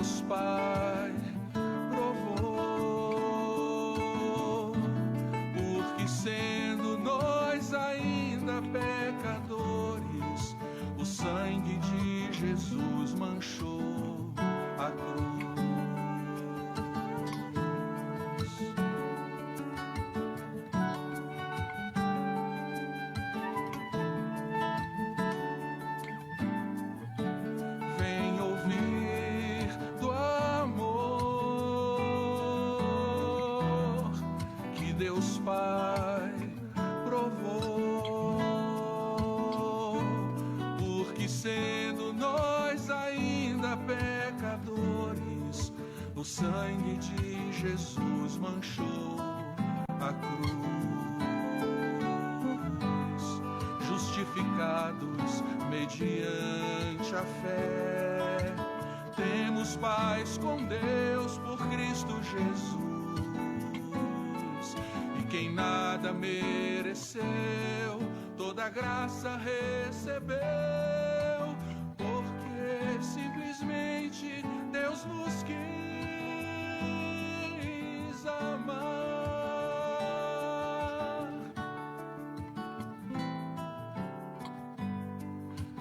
Deus Pai provou, porque sendo nós ainda pecadores, o sangue de Jesus manchou a cruz. Vem ouvir do amor que Deus Pai provou, porque sendo nós ainda pecadores, o sangue de Jesus manchou a cruz. Justificados mediante a fé, temos paz com Deus por Cristo Jesus. E quem nada mereceu, toda graça recebeu, porque simplesmente Deus nos quis amar.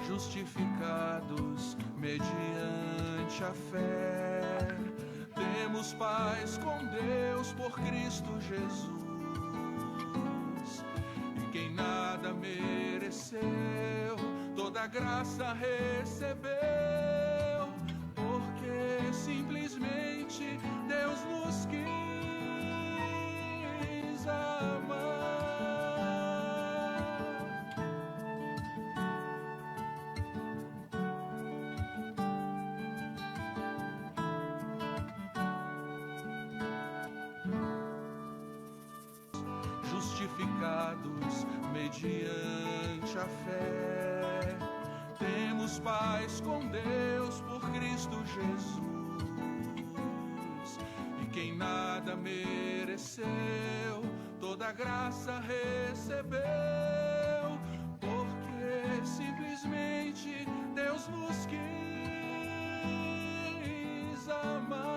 Justificados mediante a fé, temos paz com Deus por Cristo Jesus. E quem nada mereceu, toda graça recebeu, porque simplesmente Deus nos quis amar. Justificados mediante a fé, temos paz com Deus por Cristo Jesus. E quem nada mereceu, toda graça recebeu, porque simplesmente Deus nos quis amar.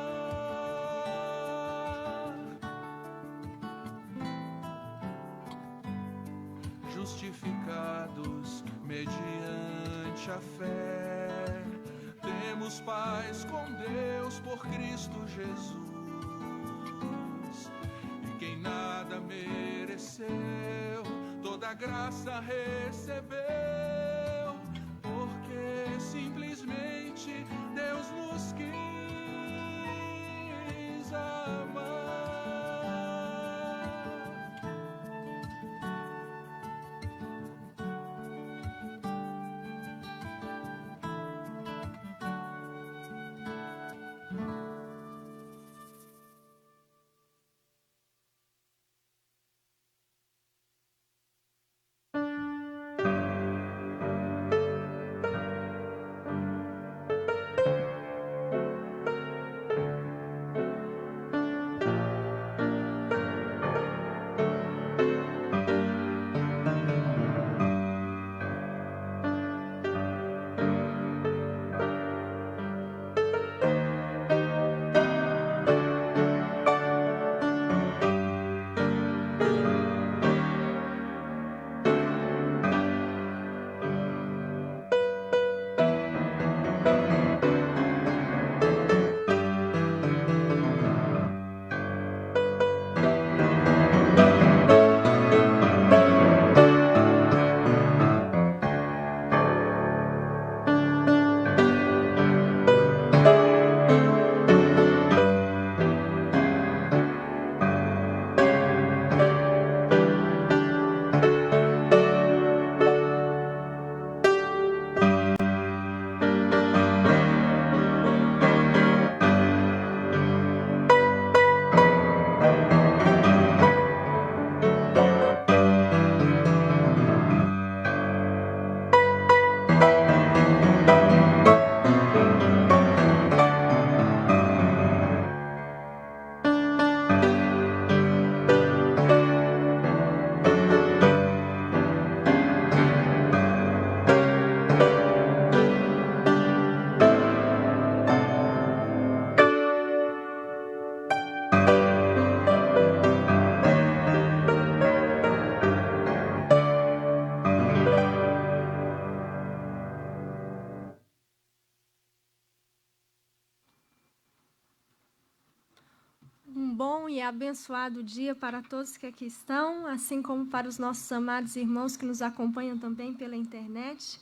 Justificados mediante a fé, temos paz com Deus por Cristo Jesus. E quem nada mereceu, toda graça recebeu, porque simplesmente Deus nos quis amar. abençoado dia para todos que aqui estão, assim como para os nossos amados irmãos que nos acompanham também pela internet.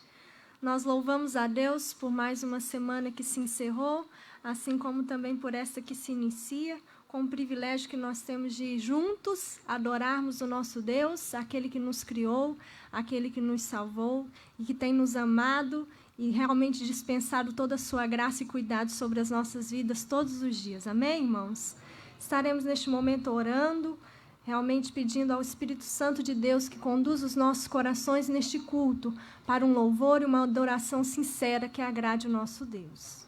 Nós louvamos a Deus por mais uma semana que se encerrou, assim como também por esta que se inicia, com o privilégio que nós temos de juntos adorarmos o nosso Deus, aquele que nos criou, aquele que nos salvou e que tem nos amado e realmente dispensado toda a sua graça e cuidado sobre as nossas vidas todos os dias. Amém, irmãos? Estaremos neste momento orando, realmente pedindo ao Espírito Santo de Deus que conduza os nossos corações neste culto para um louvor e uma adoração sincera que agrade o nosso Deus.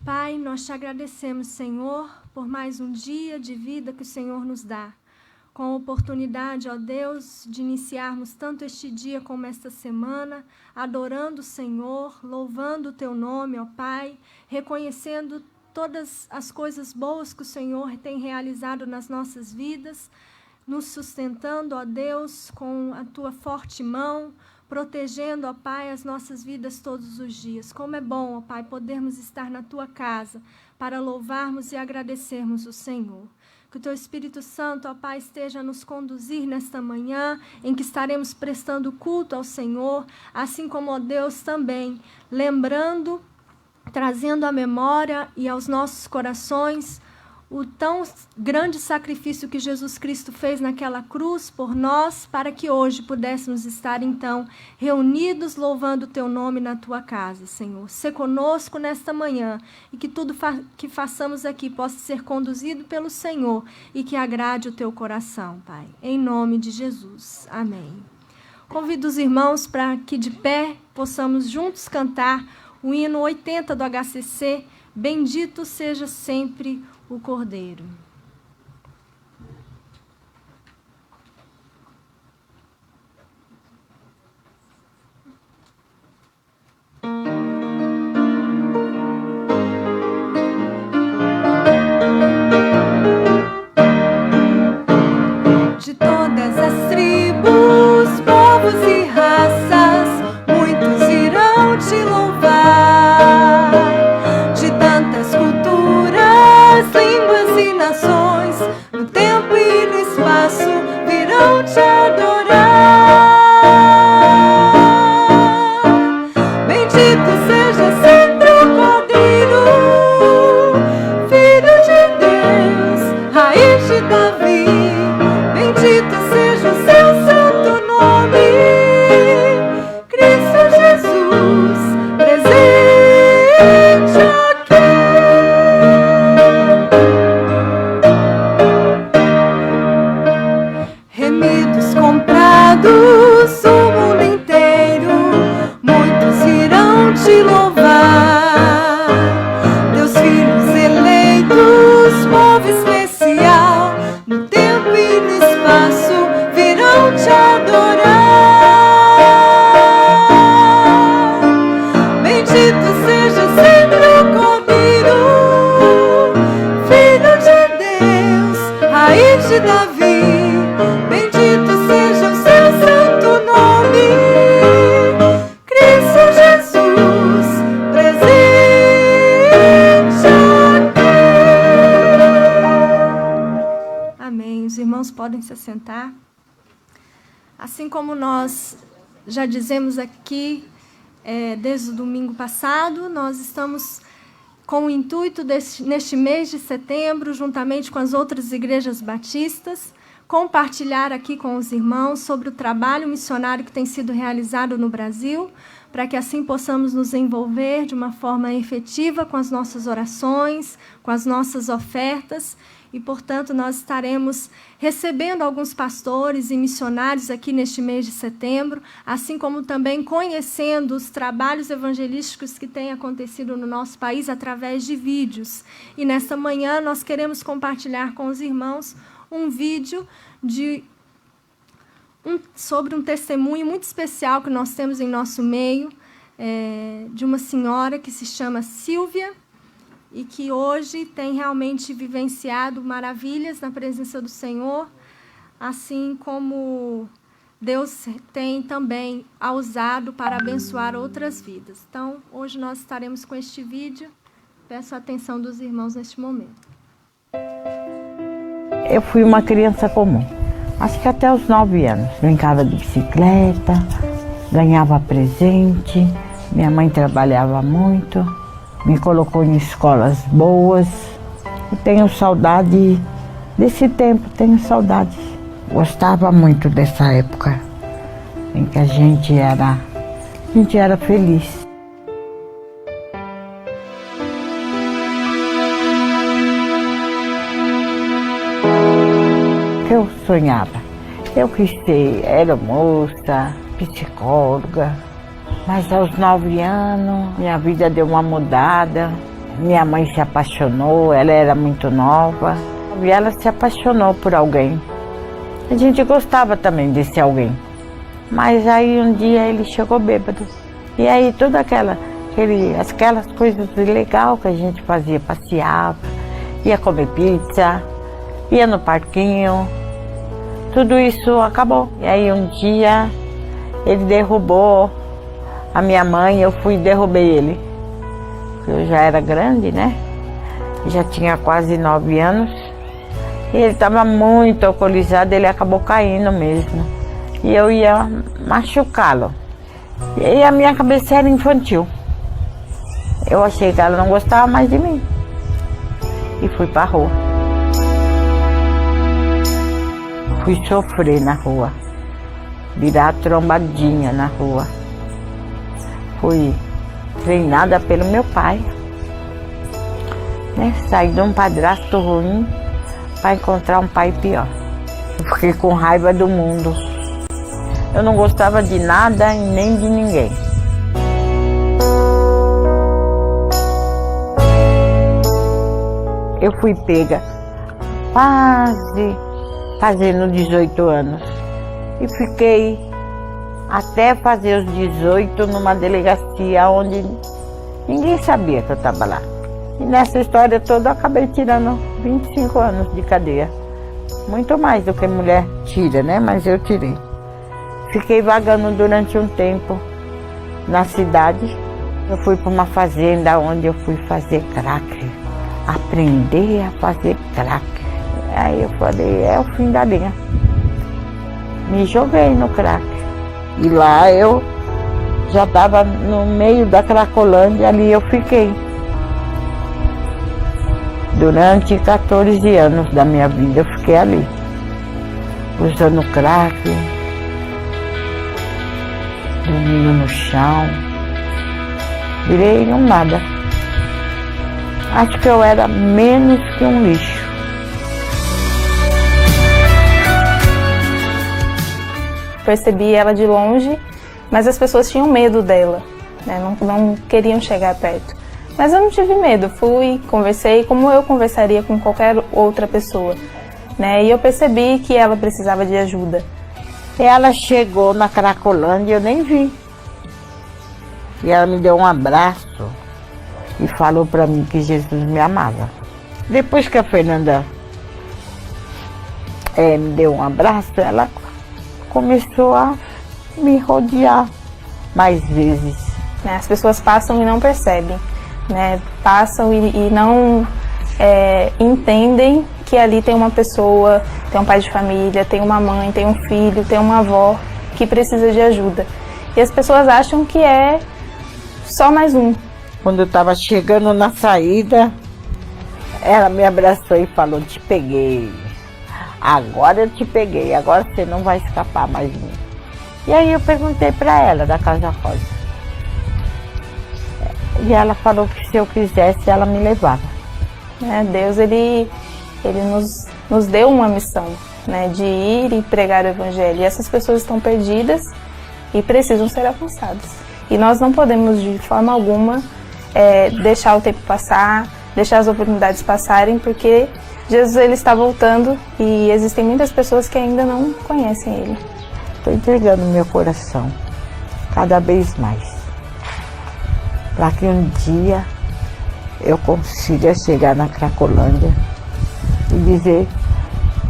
Pai, nós te agradecemos, Senhor, por mais um dia de vida que o Senhor nos dá, com a oportunidade, ó Deus, de iniciarmos tanto este dia como esta semana, adorando o Senhor, louvando o teu nome, ó Pai, reconhecendo todas as coisas boas que o Senhor tem realizado nas nossas vidas, nos sustentando, ó Deus, com a tua forte mão, protegendo, ó Pai, as nossas vidas todos os dias. Como é bom, ó Pai, podermos estar na tua casa para louvarmos e agradecermos o Senhor. Que o teu Espírito Santo, ó Pai, esteja a nos conduzir nesta manhã, em que estaremos prestando culto ao Senhor, assim como, ó Deus, também lembrando, trazendo à memória e aos nossos corações o tão grande sacrifício que Jesus Cristo fez naquela cruz por nós, para que hoje pudéssemos estar, então, reunidos louvando o teu nome na tua casa, Senhor. Sê conosco nesta manhã e que tudo que façamos aqui possa ser conduzido pelo Senhor e que agrade o teu coração, Pai. Em nome de Jesus. Amém. Convido os irmãos para que de pé possamos juntos cantar o hino 80 do HCC, Bendito seja sempre o Cordeiro. De todas as tribos, povos e raças, muitos irão te louvar. De tantas culturas, línguas e nações, no tempo e no espaço, virão te adorar. Bendito seja sempre o Cordeiro, Filho de Deus, raiz de Davi. Bendito seja o seu santo nome, Cristo Jesus, presente aqui. Remidos, comprados, o mundo inteiro, muitos irão te louvar. Teus filhos eleitos, povo especial, no tempo e no espaço, virão te adorar. Bendito seja sempre o Cordeiro, Filho de Deus, raiz de Davi. Bendito seja o seu santo nome, Cristo Jesus, presente aqui. Amém. Os irmãos podem se assentar. Assim como nós já dizemos aqui, desde o domingo passado, nós estamos com o intuito, neste mês de setembro, juntamente com as outras igrejas batistas, compartilhar aqui com os irmãos sobre o trabalho missionário que tem sido realizado no Brasil, para que assim possamos nos envolver de uma forma efetiva com as nossas orações, com as nossas ofertas. E, portanto, nós estaremos recebendo alguns pastores e missionários aqui neste mês de setembro, assim como também conhecendo os trabalhos evangelísticos que têm acontecido no nosso país através de vídeos. E, nesta manhã, nós queremos compartilhar com os irmãos um vídeo sobre um testemunho muito especial que nós temos em nosso meio, de uma senhora que se chama Silvia, e que hoje tem realmente vivenciado maravilhas na presença do Senhor, assim como Deus tem também a usado para abençoar outras vidas. Então, hoje nós estaremos com este vídeo. Peço a atenção dos irmãos neste momento. Eu fui uma criança comum, acho que até os 9 anos. Brincava de bicicleta, ganhava presente, minha mãe trabalhava muito, me colocou em escolas boas. Eu tenho saudade desse tempo, tenho saudade. Gostava muito dessa época em que a gente era feliz. Eu sonhava, eu quis ser aeromoça, psicóloga, mas aos 9 anos minha vida deu uma mudada. Minha mãe se apaixonou, ela era muito nova e ela se apaixonou por alguém. A gente gostava também desse alguém, mas aí um dia ele chegou bêbado e aí todas aquelas coisas legais que a gente fazia, passeava, ia comer pizza, ia no parquinho, tudo isso acabou. E aí um dia ele derrubou a minha mãe, eu fui e derrubei ele. Eu já era grande, né? Já tinha quase 9 anos. E ele estava muito alcoolizado, ele acabou caindo mesmo. E eu ia machucá-lo. E a minha cabeça era infantil. Eu achei que ela não gostava mais de mim. E fui pra rua. Fui sofrer na rua, virar trombadinha na rua. Fui treinada pelo meu pai, né? Saí de um padrasto ruim para encontrar um pai pior. Eu fiquei com raiva do mundo. Eu não gostava de nada e nem de ninguém. Eu fui pega quase fazendo 18 anos e fiquei até fazer os 18 numa delegacia onde ninguém sabia que eu estava lá. E nessa história toda eu acabei tirando 25 anos de cadeia. Muito mais do que mulher tira, né? Mas eu tirei. Fiquei vagando durante um tempo na cidade. Eu fui para uma fazenda onde eu fui fazer crack. Aprender a fazer crack. Aí eu falei, é o fim da linha. Me joguei no crack. E lá eu já estava no meio da Cracolândia, ali eu fiquei. Durante 14 anos da minha vida eu fiquei ali, usando crack, dormindo no chão, virei um nada. Acho que eu era menos que um lixo. Percebi ela de longe, mas as pessoas tinham medo dela, né? Não queriam chegar perto. Mas eu não tive medo, fui, conversei como eu conversaria com qualquer outra pessoa, né? E eu percebi que ela precisava de ajuda. Ela chegou na Cracolândia e eu nem vi. E ela me deu um abraço e falou para mim que Jesus me amava. Depois que a Fernanda me deu um abraço, ela começou a me rodear mais vezes. As pessoas passam e não percebem, né? Passam e não entendem que ali tem uma pessoa, tem um pai de família, tem uma mãe, tem um filho, tem uma avó que precisa de ajuda. E as pessoas acham que é só mais um. Quando eu estava chegando na saída, ela me abraçou e falou, te peguei. Agora eu te peguei, agora você não vai escapar mais de mim. E aí eu perguntei para ela, da Casa Rosa. E ela falou que se eu quisesse, ela me levava. Deus, ele nos deu uma missão, né, de ir e pregar o Evangelho. E essas pessoas estão perdidas e precisam ser alcançadas. E nós não podemos, de forma alguma, deixar o tempo passar, deixar as oportunidades passarem, porque Jesus ele está voltando e existem muitas pessoas que ainda não conhecem Ele. Estou entregando meu coração cada vez mais, para que um dia eu consiga chegar na Cracolândia e dizer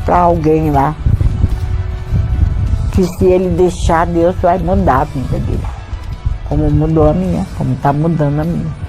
para alguém lá que se ele deixar, Deus vai mudar a vida dele, como mudou a minha, como está mudando a minha.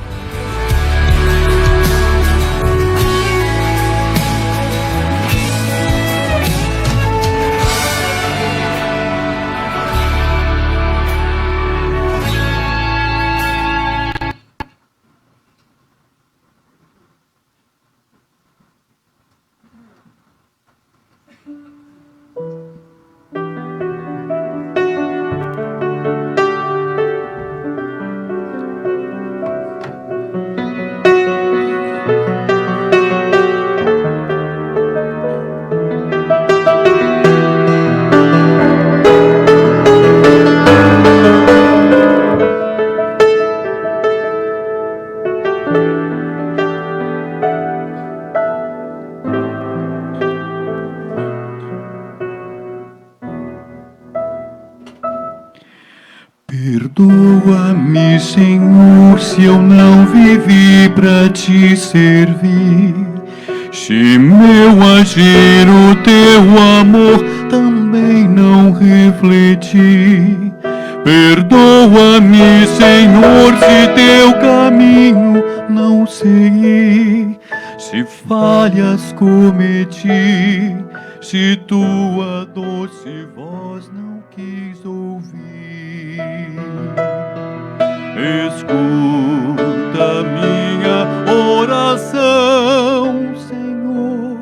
Perdoa-me, Senhor, se eu não vivi pra te servir. Se meu agir o teu amor também não refleti. Perdoa-me, Senhor, se teu caminho não segui. Se falhas cometi, se tua doce voz não quis ouvir. Escuta minha oração, Senhor.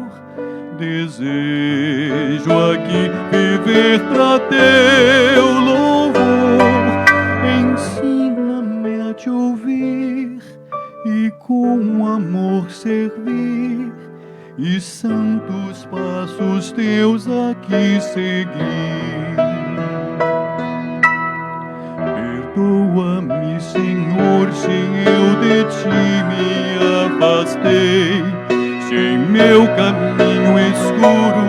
Desejo aqui viver pra teu louvor. Ensina-me a te ouvir e com amor servir, e santos passos teus aqui seguir. Perdoa-me, Senhor, se eu de ti me afastei, se em meu caminho escuro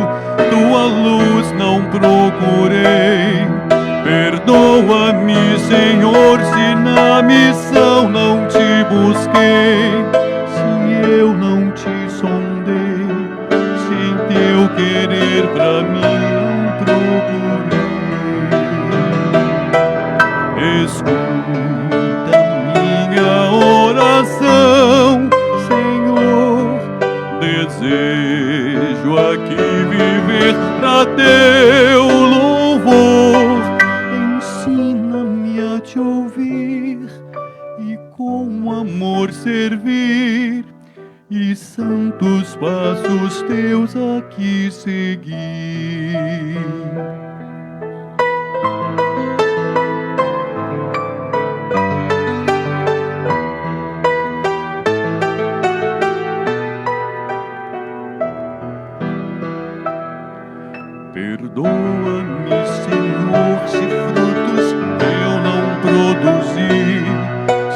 tua luz não procurei. Perdoa-me, Senhor, se na missão não te busquei, se eu não te sondei, se em teu querer pra mim não procurei. Escuta minha oração, Senhor. Desejo aqui viver pra teu louvor. Ensina-me a te ouvir e com amor servir, e santos passos teus aqui seguir. Perdoa-me, Senhor, se frutos eu não produzi,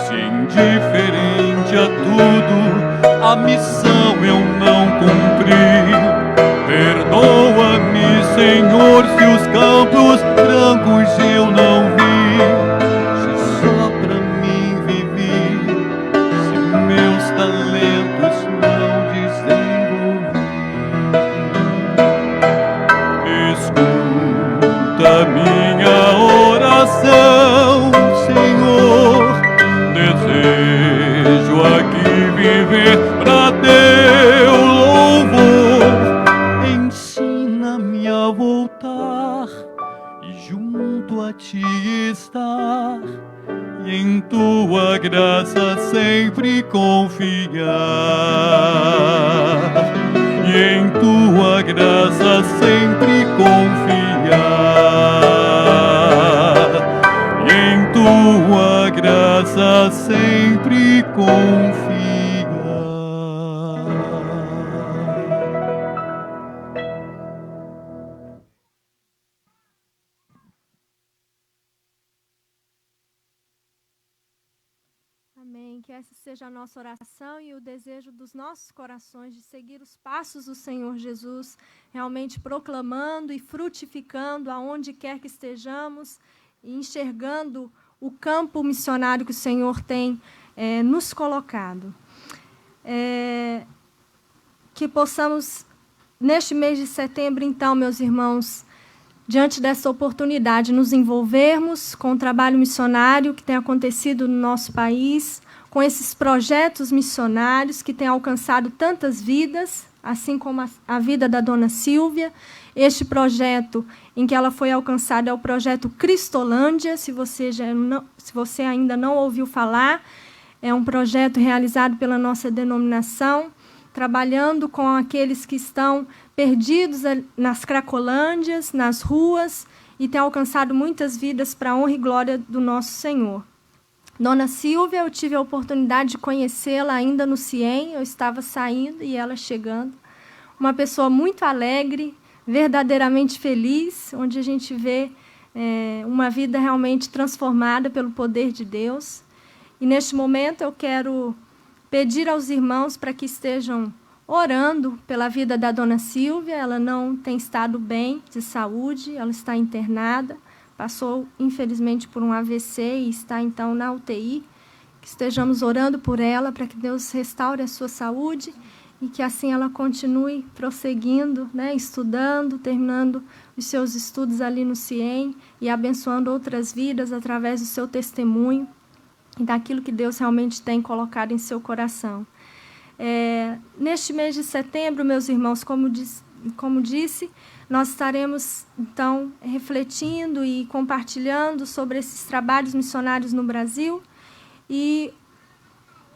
se indiferente a tudo a missão eu não cumpri. Perdoa-me, Senhor, se os campos brancos eu não vi, se só pra mim vivi, se meus talentos não desenvolvi. Escuta minha oração, Senhor. Desejo aqui viver pra teu louvor. Ensina-me a voltar e junto a ti estar, e em tua graça sempre confiar, e em tua graça sempre confiar, e em tua graça sempre confiar. Amém. Que essa seja a nossa oração e o desejo dos nossos corações de seguir os passos do Senhor Jesus, realmente proclamando e frutificando aonde quer que estejamos e enxergando o campo missionário que o Senhor tem nos colocado. Que possamos, neste mês de setembro, então, meus irmãos, diante dessa oportunidade, nos envolvermos com o trabalho missionário que tem acontecido no nosso país, com esses projetos missionários que têm alcançado tantas vidas, assim como a vida da dona Silvia. Este projeto em que ela foi alcançada é o projeto Cristolândia, se você ainda não ouviu falar. É um projeto realizado pela nossa denominação, trabalhando com aqueles que estão perdidos nas cracolândias, nas ruas, e tem alcançado muitas vidas para a honra e glória do nosso Senhor. Dona Silvia, eu tive a oportunidade de conhecê-la ainda no CIEM, eu estava saindo e ela chegando. Uma pessoa muito alegre, verdadeiramente feliz, onde a gente vê uma vida realmente transformada pelo poder de Deus. E, neste momento, eu quero pedir aos irmãos para que estejam orando pela vida da dona Silvia. Ela não tem estado bem de saúde, ela está internada, passou, infelizmente, por um AVC e está, então, na UTI. Que estejamos orando por ela, para que Deus restaure a sua saúde e que, assim, ela continue prosseguindo, né, estudando, terminando os seus estudos ali no CIEM e abençoando outras vidas através do seu testemunho e daquilo que Deus realmente tem colocado em seu coração. Neste mês de setembro, meus irmãos, como disse, nós estaremos, então, refletindo e compartilhando sobre esses trabalhos missionários no Brasil. E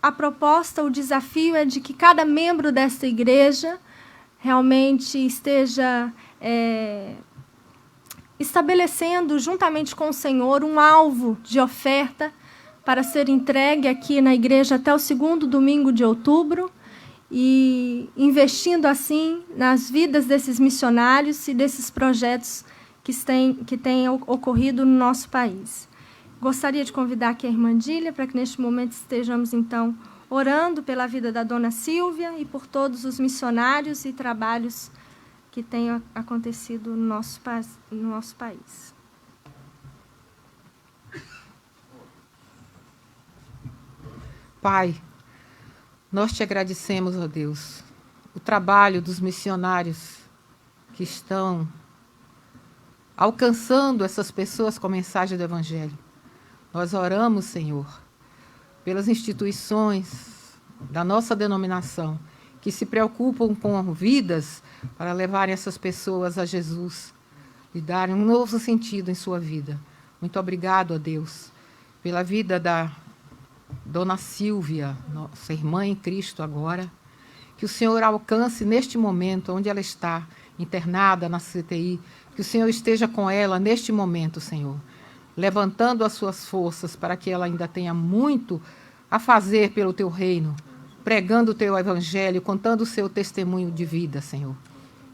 a proposta, o desafio é de que cada membro desta igreja realmente esteja estabelecendo, juntamente com o Senhor, um alvo de oferta para ser entregue aqui na igreja até o 2º domingo de outubro, e investindo, assim, nas vidas desses missionários e desses projetos que têm ocorrido no nosso país. Gostaria de convidar aqui a irmã Dília para que, neste momento, estejamos, então, orando pela vida da dona Silvia e por todos os missionários e trabalhos que têm acontecido no nosso país. Pai, nós te agradecemos, ó Deus, o trabalho dos missionários que estão alcançando essas pessoas com a mensagem do Evangelho. Nós oramos, Senhor, pelas instituições da nossa denominação que se preocupam com vidas para levarem essas pessoas a Jesus e darem um novo sentido em sua vida. Muito obrigado, ó Deus, pela vida da dona Silvia, nossa irmã em Cristo agora, que o Senhor alcance neste momento onde ela está internada na CTI, que o Senhor esteja com ela neste momento, Senhor, levantando as suas forças para que ela ainda tenha muito a fazer pelo teu reino, pregando o teu evangelho, contando o seu testemunho de vida, Senhor.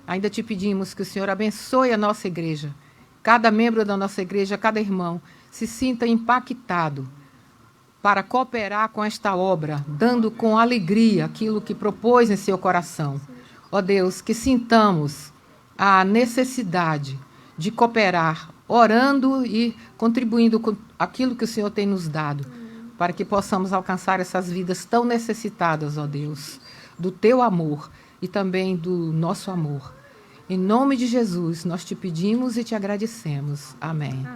Ainda te pedimos que o Senhor abençoe a nossa igreja, cada membro da nossa igreja, cada irmão, se sinta impactado para cooperar com esta obra, dando com alegria aquilo que propôs em seu coração. Ó Deus, que sintamos a necessidade de cooperar, orando e contribuindo com aquilo que o Senhor tem nos dado, para que possamos alcançar essas vidas tão necessitadas, ó Deus, do teu amor e também do nosso amor. Em nome de Jesus, nós te pedimos e te agradecemos. Amém.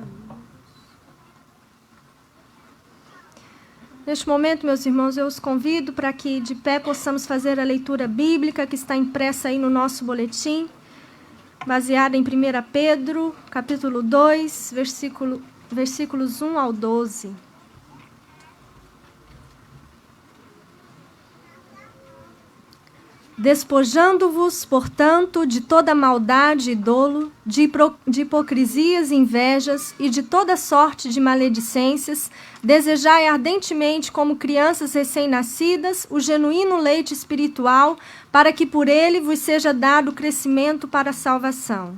Neste momento, meus irmãos, eu os convido para que de pé possamos fazer a leitura bíblica que está impressa aí no nosso boletim, baseada em 1 Pedro, capítulo 2, versículos 1 ao 12. Despojando-vos, portanto, de toda maldade e dolo, de hipocrisias e invejas e de toda sorte de maledicências, desejai ardentemente, como crianças recém-nascidas, o genuíno leite espiritual, para que por ele vos seja dado crescimento para a salvação.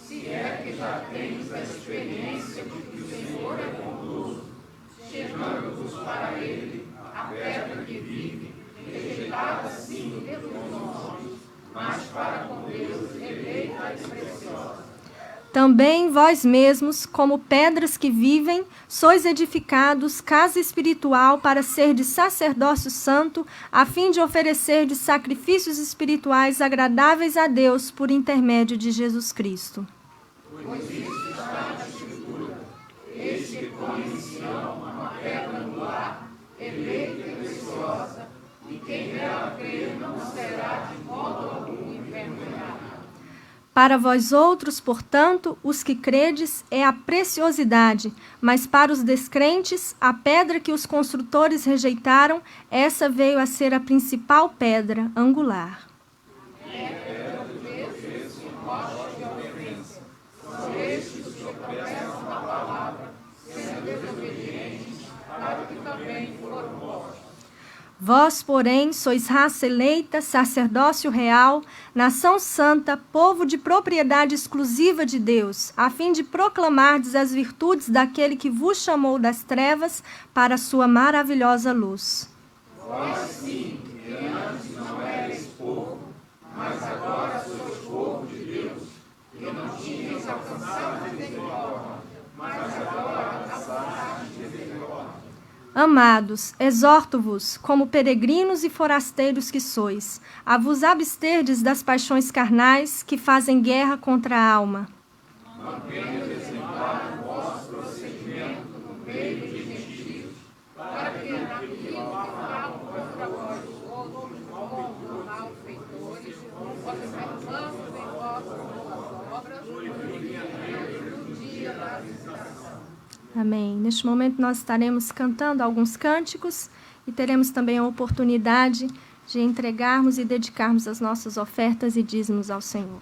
Se é que já tens a experiência de que o Senhor é bondoso, chegando-vos para ele, a pedra que vive, rejeitada sim pelos homens, mas para com Deus eleita e preciosa. Também vós mesmos, como pedras que vivem, sois edificados casa espiritual para ser de sacerdócio santo, a fim de oferecer de sacrifícios espirituais agradáveis a Deus por intermédio de Jesus Cristo. Pois isso está na Escritura: eis que põe em Sião uma pedra angular, eleita e preciosa, e quem nela crer não será de modo algum envergonhado. Para vós outros, portanto, os que credes, é a preciosidade, mas para os descrentes, a pedra que os construtores rejeitaram, essa veio a ser a principal pedra angular. Vós, porém, sois raça eleita, sacerdócio real, nação santa, povo de propriedade exclusiva de Deus, a fim de proclamardes as virtudes daquele que vos chamou das trevas para a sua maravilhosa luz. Vós sim, que antes não erais povo, mas agora sois povo de Deus, que não tinhas alcançado misericórdia, Amados, exorto-vos, como peregrinos e forasteiros que sois, a vos absterdes das paixões carnais que fazem guerra contra a alma. Amém. Neste momento nós estaremos cantando alguns cânticos e teremos também a oportunidade de entregarmos e dedicarmos as nossas ofertas e dízimos ao Senhor.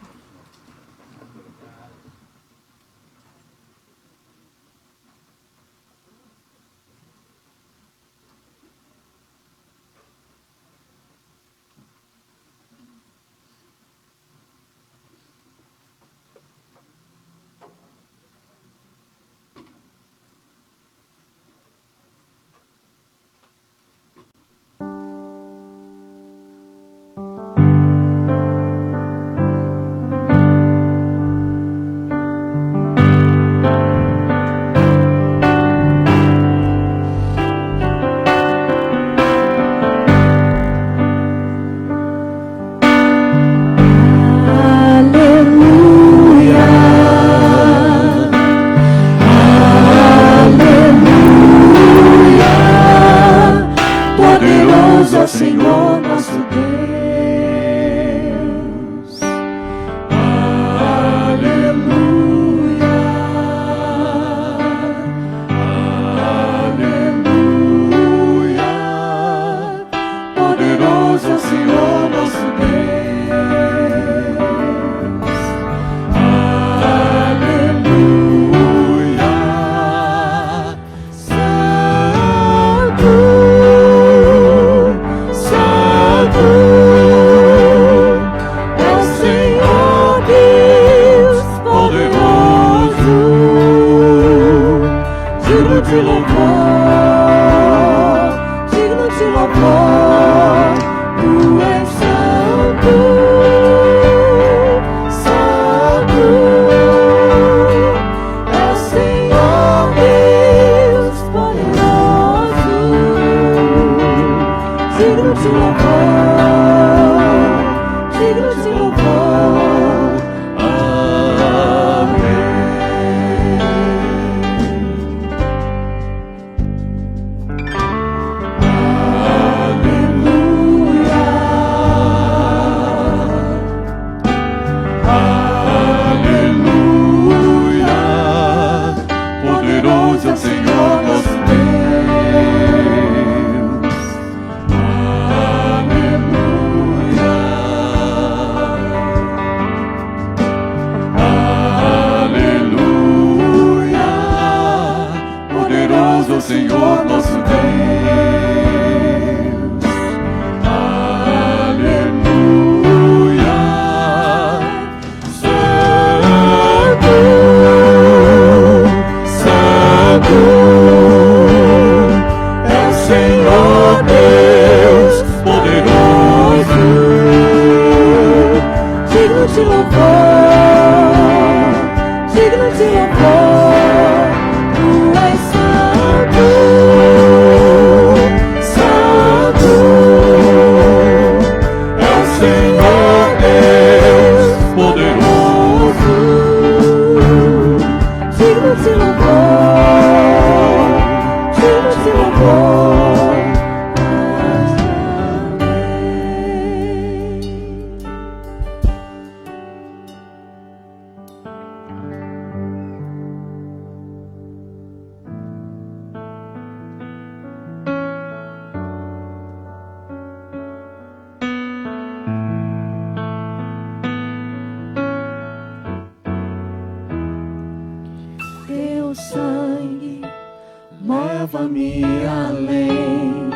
Leva-me além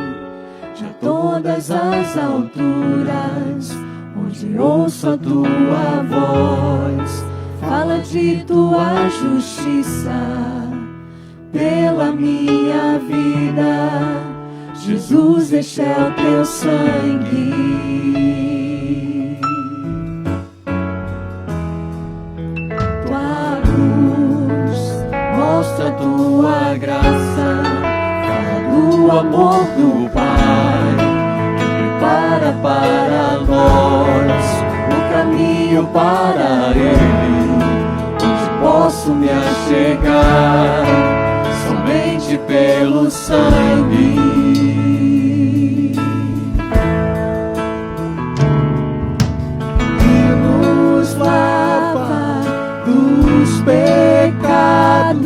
de todas as alturas, onde ouço a tua voz. Fala de tua justiça pela minha vida. Jesus, este é o teu sangue. Tua luz mostra tua graça, fala do o amor do Pai, que prepara para nós o caminho para Ele, onde posso me achegar somente pelo sangue. Que nos lava dos pecados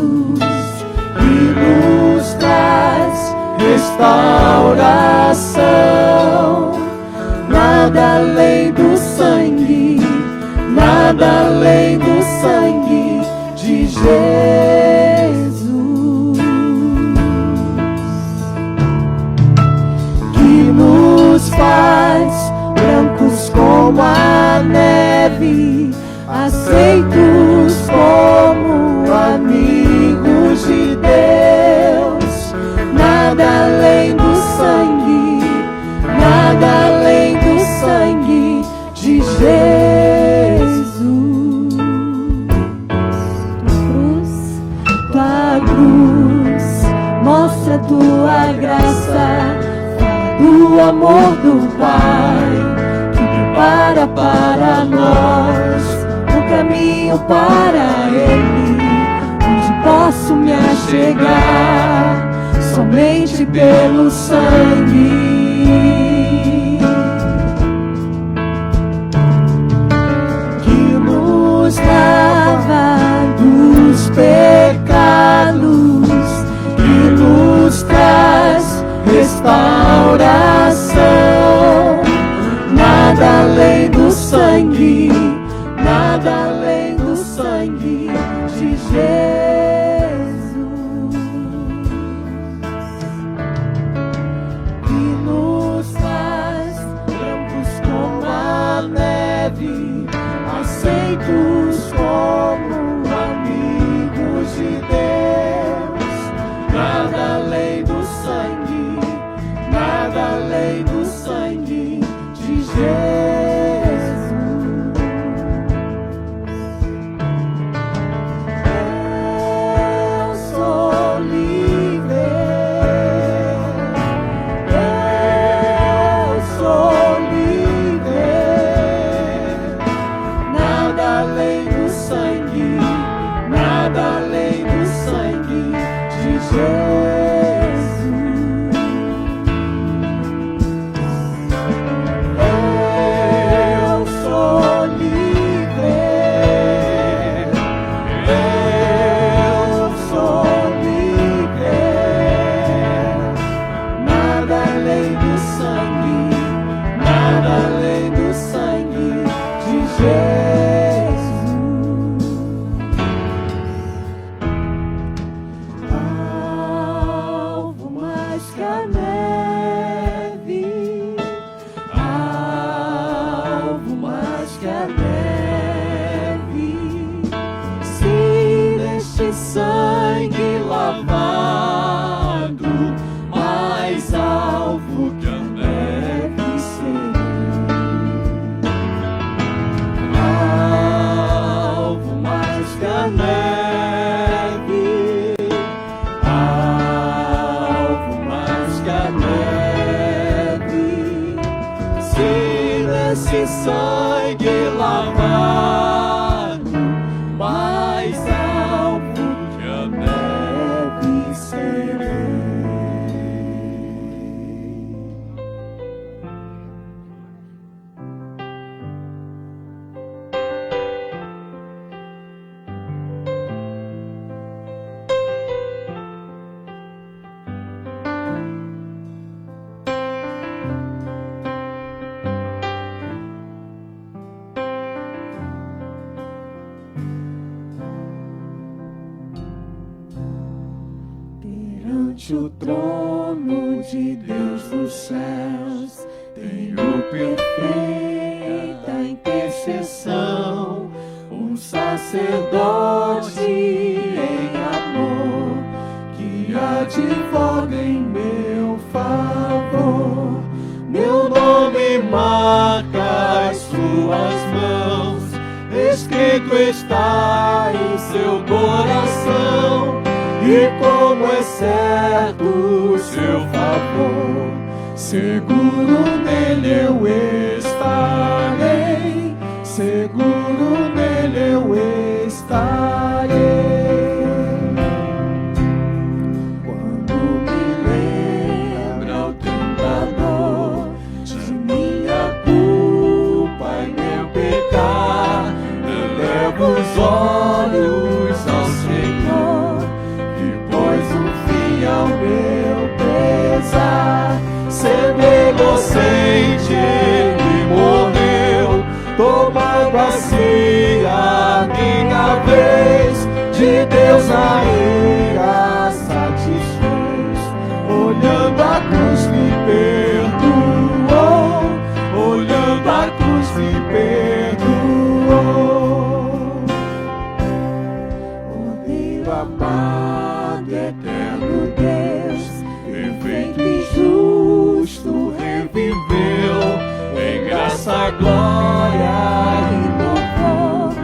e nos traz restauração. Nada além do sangue, nada além do sangue de Jesus, que nos faz brancos como a neve, aceitos como amigos de Deus. Nada além do sangue, nada além do sangue de Jesus. Tua cruz mostra tua graça, do amor do Pai, que prepara para nós o caminho para Ele, onde posso me achegar somente pelo sangue. Que nos lava dos pecados, que nos traz restauração. Nada além do sangue, nada além do sangue de Jesus, que nos faz brancos como a neve, aceitos como amigos de Deus. Nada além do sangue, nada além do sangue de Jesus. Eu sou livre, eu sou livre. Nada além do sangue, nada além do sangue de Jesus. Eu sou livre, eu sou livre. Nada além do sangue, nada além do sangue de Jesus. Alvo mais que a neve, alvo mais que a neve, se neste sangue lavado, mais alvo que a neve serei. Alvo mais que a neve, alvo mais que a neve, se nesse sangue lavado, mais alvo que a neve serei. Perante o trono de Deus dos céus, tenho perfeita intercessão, um sacerdote em amor, que advoga em meu favor. Meu nome marca as suas mãos, escrito está em seu coração, e como é certo seu favor, seguro nele eu estarei, seguro nele eu estarei. Quando me lembra o tentador de minha culpa e meu pecado, elevo os olhos ao Senhor e pôs um fim ao meu pesar. Sendo inocente, ele morreu, tomando assim a minha vez. De Deus a ira satisfez, olhando a cruz me perdoou, olhando a cruz me perdoou. Odeio amado, eterno Deus, perfeito e justo, reviveu em graça, glória e louvor.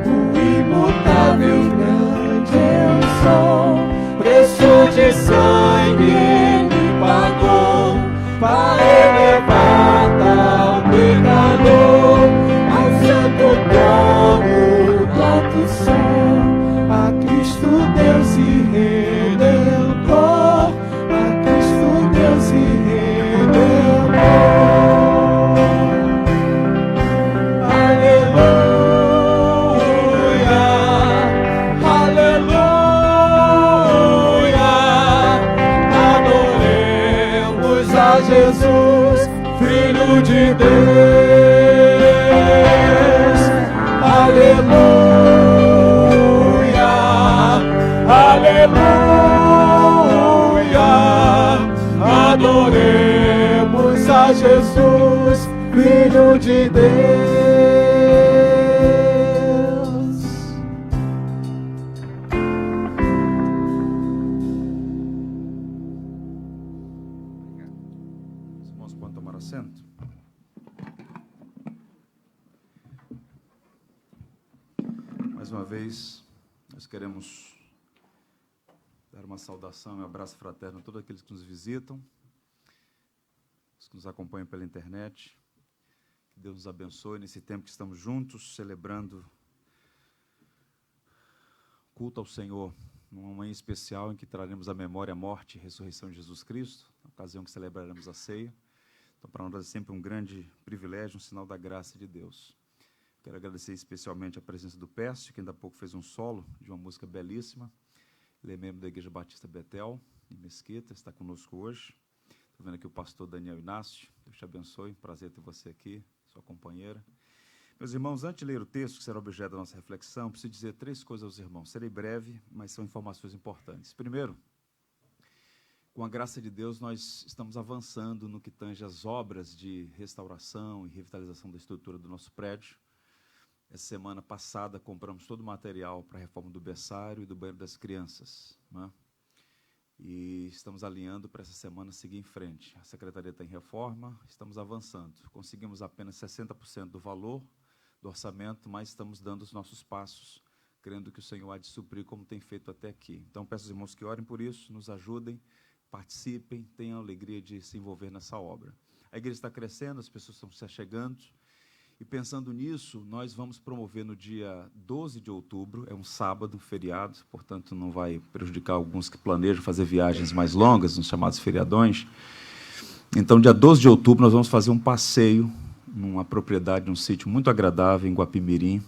O imutável e grande eu sou, preço de sangue ele pagou, para elevar tal pecador ao santo trono do alto céu, a Cristo Deus e Redentor, a Cristo Deus e Redentor. Aleluia, aleluia, adoremos a Jesus, Filho de Deus. Aleluia, aleluia, adoremos a Jesus, Filho de Deus. Os irmãos podem tomar assento. Mais uma vez, nós queremos dar uma saudação e um abraço fraterno a todos aqueles que nos visitam, os que nos acompanham pela internet. Que Deus nos abençoe nesse tempo que estamos juntos, celebrando culto ao Senhor, numa manhã especial em que traremos a memória, a morte e a ressurreição de Jesus Cristo, na ocasião que celebraremos a ceia. Então, para nós é sempre um grande privilégio, um sinal da graça de Deus. Quero agradecer especialmente a presença do Pécio, que ainda há pouco fez um solo de uma música belíssima. Ele é membro da Igreja Batista Betel, em Mesquita, está conosco hoje. Estou vendo aqui o pastor Daniel Inácio. Deus te abençoe, prazer ter você aqui, sua companheira. Meus irmãos, antes de ler o texto, que será objeto da nossa reflexão, preciso dizer 3 coisas aos irmãos. Serei breve, mas são informações importantes. Primeiro, com a graça de Deus, nós estamos avançando no que tange as obras de restauração e revitalização da estrutura do nosso prédio. Essa semana passada, compramos todo o material para a reforma do berçário e do banheiro das crianças, né? E estamos alinhando para essa semana seguir em frente. A secretaria está em reforma, estamos avançando. Conseguimos apenas 60% do valor do orçamento, mas estamos dando os nossos passos, crendo que o Senhor há de suprir como tem feito até aqui. Então, peço aos irmãos que orem por isso, nos ajudem, participem, tenham a alegria de se envolver nessa obra. A igreja está crescendo, as pessoas estão se achegando, e pensando nisso, nós vamos promover no dia 12 de outubro, é um sábado, um feriado, portanto não vai prejudicar alguns que planejam fazer viagens mais longas, nos chamados feriadões. Então, dia 12 de outubro, nós vamos fazer um passeio numa propriedade, num sítio muito agradável, em Guapimirim.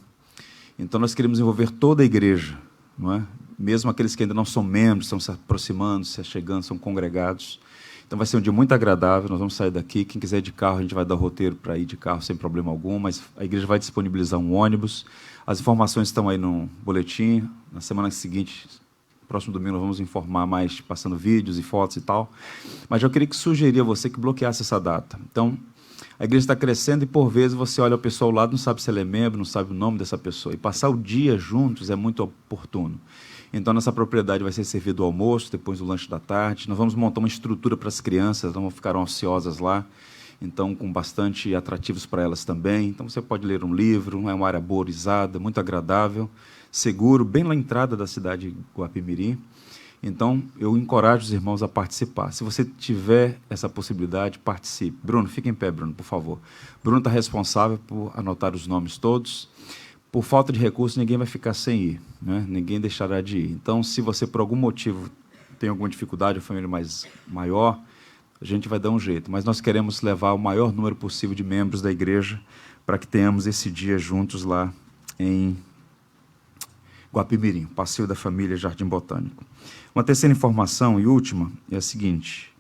Então, nós queremos envolver toda a igreja, não é? Mesmo aqueles que ainda não são membros, estão se aproximando, se achegando, são congregados. Então, vai ser um dia muito agradável, nós vamos sair daqui. Quem quiser ir de carro, a gente vai dar o roteiro para ir de carro sem problema algum, mas a igreja vai disponibilizar um ônibus. As informações estão aí no boletim. Na semana seguinte, próximo domingo, nós vamos informar mais, passando vídeos e fotos e tal. Mas eu queria sugerir a você que bloqueasse essa data. Então, a igreja está crescendo e, por vezes, você olha o pessoal ao lado, não sabe se ele é membro, não sabe o nome dessa pessoa. E passar o dia juntos é muito oportuno. Então, nessa propriedade vai ser servido o almoço, depois o lanche da tarde. Nós vamos montar uma estrutura para as crianças, não ficarão ansiosas lá. Então, com bastante atrativos para elas também. Então, você pode ler um livro, é uma área arborizada, muito agradável, seguro, bem na entrada da cidade de Guapimirim. Então, eu encorajo os irmãos a participar. Se você tiver essa possibilidade, participe. Bruno, fica em pé, Bruno, por favor. Bruno está responsável por anotar os nomes todos. Por falta de recursos, ninguém vai ficar sem ir, né? Ninguém deixará de ir. Então, se você, por algum motivo, tem alguma dificuldade, a família maior, a gente vai dar um jeito. Mas nós queremos levar o maior número possível de membros da igreja para que tenhamos esse dia juntos lá em Guapimirim, Passeio da Família, Jardim Botânico. Uma terceira informação e última é a seguinte: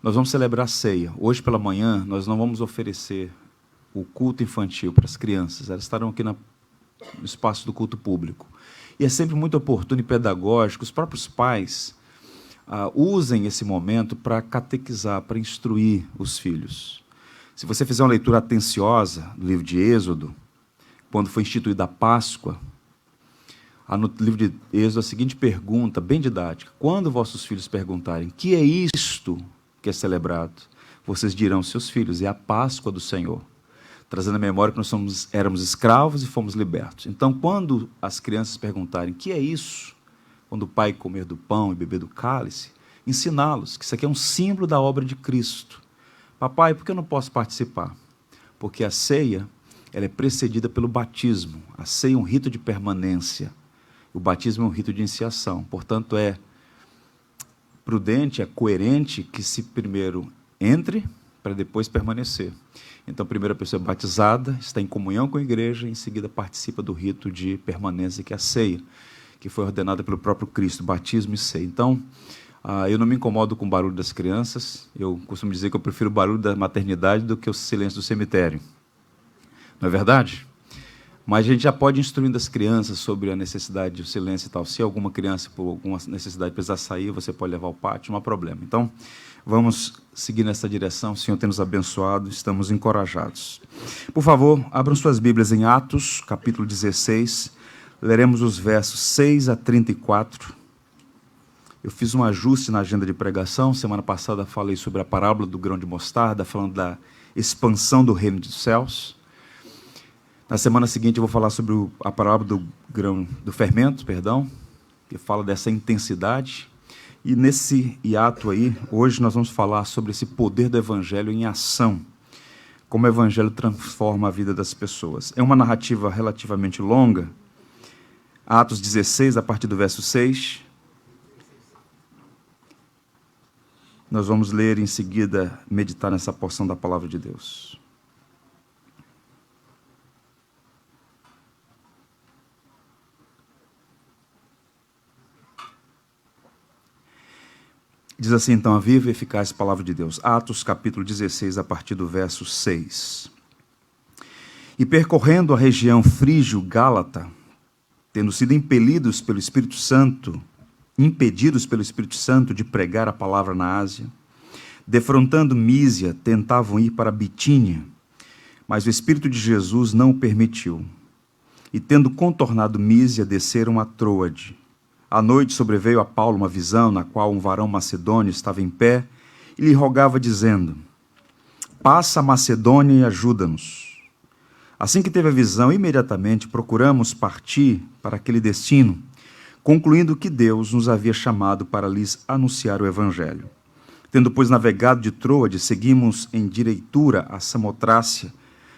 nós vamos celebrar a ceia. Hoje pela manhã, nós não vamos oferecer o culto infantil para as crianças. Elas estarão aqui no espaço do culto público. E é sempre muito oportuno e pedagógico. Os próprios pais usem esse momento para catequizar, para instruir os filhos. Se você fizer uma leitura atenciosa do livro de Êxodo, quando foi instituída a Páscoa, há no livro de Êxodo a seguinte pergunta, bem didática: quando vossos filhos perguntarem, que é isto que é celebrado? Vocês dirão, seus filhos, é a Páscoa do Senhor, trazendo a memória que nós éramos escravos e fomos libertos. Então, quando as crianças perguntarem, que é isso? Quando o pai comer do pão e beber do cálice, ensiná-los que isso aqui é um símbolo da obra de Cristo. Papai, por que eu não posso participar? Porque a ceia, ela é precedida pelo batismo. A ceia é um rito de permanência. O batismo é um rito de iniciação. Portanto, é prudente, é coerente que se primeiro entre para depois permanecer. Então, primeiro a pessoa é batizada, está em comunhão com a igreja, e em seguida participa do rito de permanência, que é a ceia, que foi ordenada pelo próprio Cristo, batismo e ceia. Então, eu não me incomodo com o barulho das crianças. Eu costumo dizer que eu prefiro o barulho da maternidade do que o silêncio do cemitério. Não é verdade? Mas a gente já pode ir instruindo as crianças sobre a necessidade do silêncio e tal. Se alguma criança, por alguma necessidade, precisar sair, você pode levar ao pátio, não há problema. Então, vamos seguir nessa direção. O Senhor tem nos abençoado, estamos encorajados. Por favor, abram suas Bíblias em Atos, capítulo 16. Leremos os versos 6 a 34. Eu fiz um ajuste na agenda de pregação. Semana passada falei sobre a parábola do grão de mostarda, falando da expansão do reino dos céus. Na semana seguinte eu vou falar sobre a parábola do fermento, que fala dessa intensidade. E nesse hiato aí, hoje nós vamos falar sobre esse poder do evangelho em ação, como o evangelho transforma a vida das pessoas. É uma narrativa relativamente longa. Atos 16, a partir do verso 6. Nós vamos ler em seguida, meditar nessa porção da palavra de Deus. Diz assim, então, a viva e eficaz palavra de Deus. Atos, capítulo 16, a partir do verso 6. E percorrendo a região frígio-gálata, tendo sido impedidos pelo Espírito Santo de pregar a palavra na Ásia, defrontando Mísia, tentavam ir para Bitínia, mas o Espírito de Jesus não o permitiu. E tendo contornado Mísia, desceram a Troade. À noite sobreveio a Paulo uma visão, na qual um varão macedônio estava em pé e lhe rogava, dizendo: passa a Macedônia e ajuda-nos. Assim que teve a visão, imediatamente procuramos partir para aquele destino, concluindo que Deus nos havia chamado para lhes anunciar o Evangelho. Tendo, pois, navegado de Troade, seguimos em direitura a Samotrácia,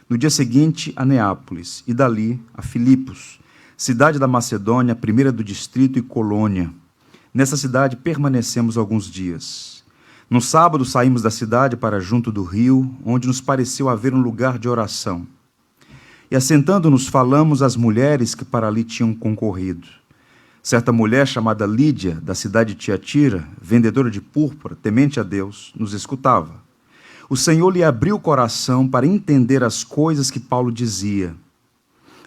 no dia seguinte a Neápolis, e dali a Filipos, cidade da Macedônia, primeira do distrito e colônia. Nessa cidade permanecemos alguns dias. No sábado saímos da cidade para junto do rio, onde nos pareceu haver um lugar de oração. E assentando-nos falamos às mulheres que para ali tinham concorrido. Certa mulher chamada Lídia, da cidade de Tiatira, vendedora de púrpura, temente a Deus, nos escutava. O Senhor lhe abriu o coração para entender as coisas que Paulo dizia.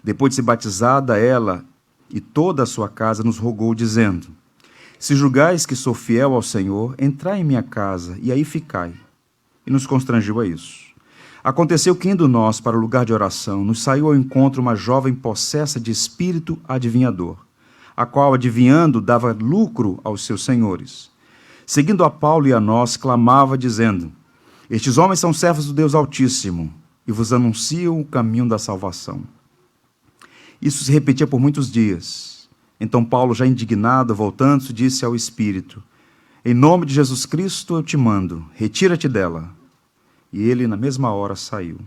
Depois de ser batizada, ela e toda a sua casa nos rogou, dizendo: se julgais que sou fiel ao Senhor, entrai em minha casa e aí ficai. E nos constrangiu a isso. Aconteceu que, indo nós para o lugar de oração, nos saiu ao encontro uma jovem possessa de espírito adivinhador, a qual, adivinhando, dava lucro aos seus senhores. Seguindo a Paulo e a nós, clamava, dizendo: estes homens são servos do Deus Altíssimo, e vos anunciam o caminho da salvação. Isso se repetia por muitos dias, Então Paulo, já indignado, voltando-se, disse ao espírito: em nome de Jesus Cristo eu te mando, retira-te dela. E ele, na mesma hora, saiu.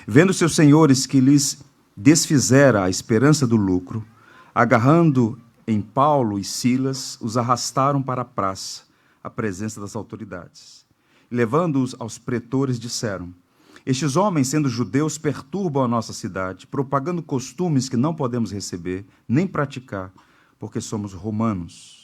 Vendo seus senhores que lhes desfizera a esperança do lucro, agarrando em Paulo e Silas, os arrastaram para a praça, à presença das autoridades. Levando-os aos pretores, disseram: estes homens, sendo judeus, perturbam a nossa cidade, propagando costumes que não podemos receber, nem praticar, porque somos romanos.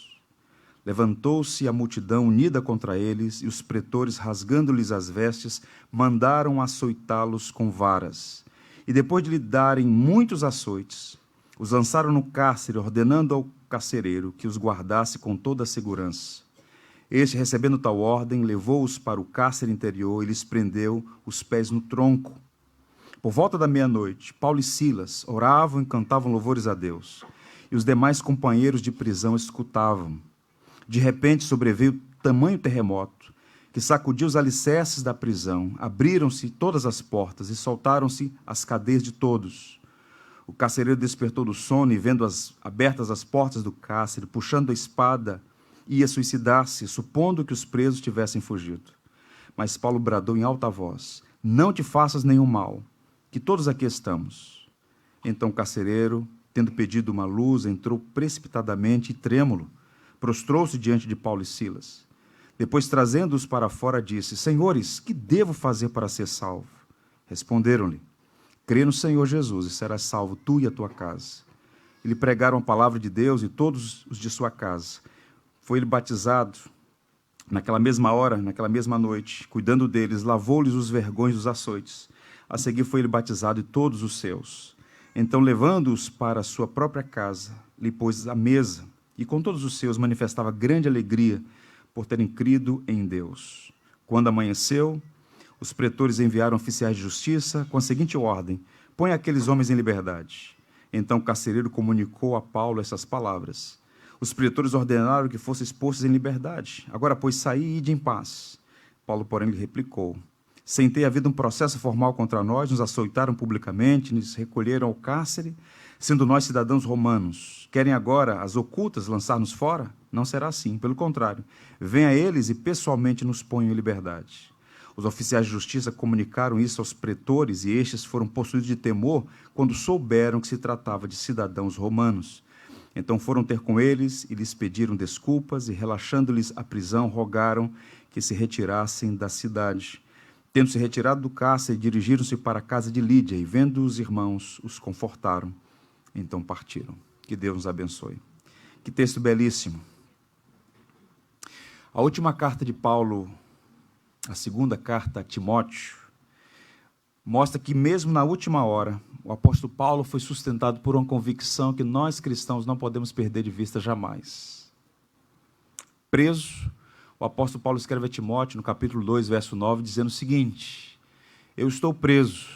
Levantou-se a multidão unida contra eles, e os pretores, rasgando-lhes as vestes, mandaram açoitá-los com varas. E depois de lhe darem muitos açoites, os lançaram no cárcere, ordenando ao carcereiro que os guardasse com toda a segurança. Este, recebendo tal ordem, levou-os para o cárcere interior e lhes prendeu os pés no tronco. Por volta da meia-noite, Paulo e Silas oravam e cantavam louvores a Deus, e os demais companheiros de prisão escutavam. De repente sobreveio tamanho terremoto, que sacudiu os alicerces da prisão, abriram-se todas as portas e soltaram-se as cadeias de todos. O carcereiro despertou do sono e, vendo abertas as portas do cárcere, puxando a espada, ia suicidar-se, supondo que os presos tivessem fugido. Mas Paulo bradou em alta voz: não te faças nenhum mal, que todos aqui estamos. Então o carcereiro, tendo pedido uma luz, entrou precipitadamente e trêmulo, prostrou-se diante de Paulo e Silas. Depois, trazendo-os para fora, disse: senhores, que devo fazer para ser salvo? Responderam-lhe: crê no Senhor Jesus e serás salvo, tu e a tua casa. E lhe pregaram a palavra de Deus e todos os de sua casa. Foi ele batizado naquela mesma hora, naquela mesma noite, cuidando deles, lavou-lhes os vergões dos açoites. A seguir foi ele batizado e todos os seus. Então, levando-os para a sua própria casa, lhe pôs à mesa, e com todos os seus manifestava grande alegria por terem crido em Deus. Quando amanheceu, os pretores enviaram oficiais de justiça com a seguinte ordem: põe aqueles homens em liberdade. Então o carcereiro comunicou a Paulo essas palavras. Os pretores ordenaram que fossem expostos em liberdade. Agora, pois, saí e ide em paz. Paulo, porém, lhe replicou: sem ter havido um processo formal contra nós, nos açoitaram publicamente, nos recolheram ao cárcere, sendo nós cidadãos romanos. Querem agora, às ocultas, lançar-nos fora? Não será assim, pelo contrário. Venha eles e pessoalmente nos ponham em liberdade. Os oficiais de justiça comunicaram isso aos pretores, e estes foram possuídos de temor quando souberam que se tratava de cidadãos romanos. Então foram ter com eles e lhes pediram desculpas, e relaxando-lhes a prisão, rogaram que se retirassem da cidade. Tendo se retirado do cárcere, dirigiram-se para a casa de Lídia, e vendo os irmãos, os confortaram. Então partiram. Que Deus nos abençoe. Que texto belíssimo. A última carta de Paulo, a segunda carta a Timóteo, mostra que mesmo na última hora, o apóstolo Paulo foi sustentado por uma convicção que nós cristãos não podemos perder de vista jamais. Preso, o apóstolo Paulo escreve a Timóteo, no capítulo 2, verso 9, dizendo o seguinte: eu estou preso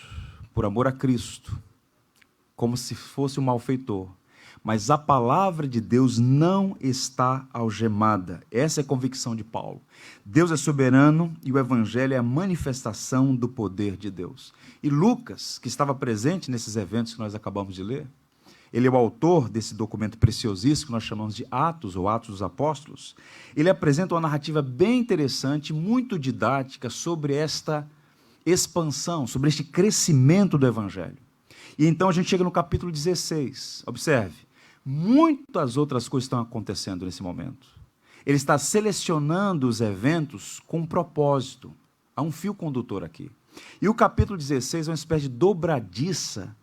por amor a Cristo, como se fosse um malfeitor, mas a palavra de Deus não está algemada. Essa é a convicção de Paulo. Deus é soberano e o evangelho é a manifestação do poder de Deus. E Lucas, que estava presente nesses eventos que nós acabamos de ler, ele é o autor desse documento preciosíssimo que nós chamamos de Atos, ou Atos dos Apóstolos. Ele apresenta uma narrativa bem interessante, muito didática, sobre esta expansão, sobre este crescimento do evangelho. E então a gente chega no capítulo 16. Observe, muitas outras coisas estão acontecendo nesse momento. Ele está selecionando os eventos com um propósito. Há um fio condutor aqui. E o capítulo 16 é uma espécie de dobradiça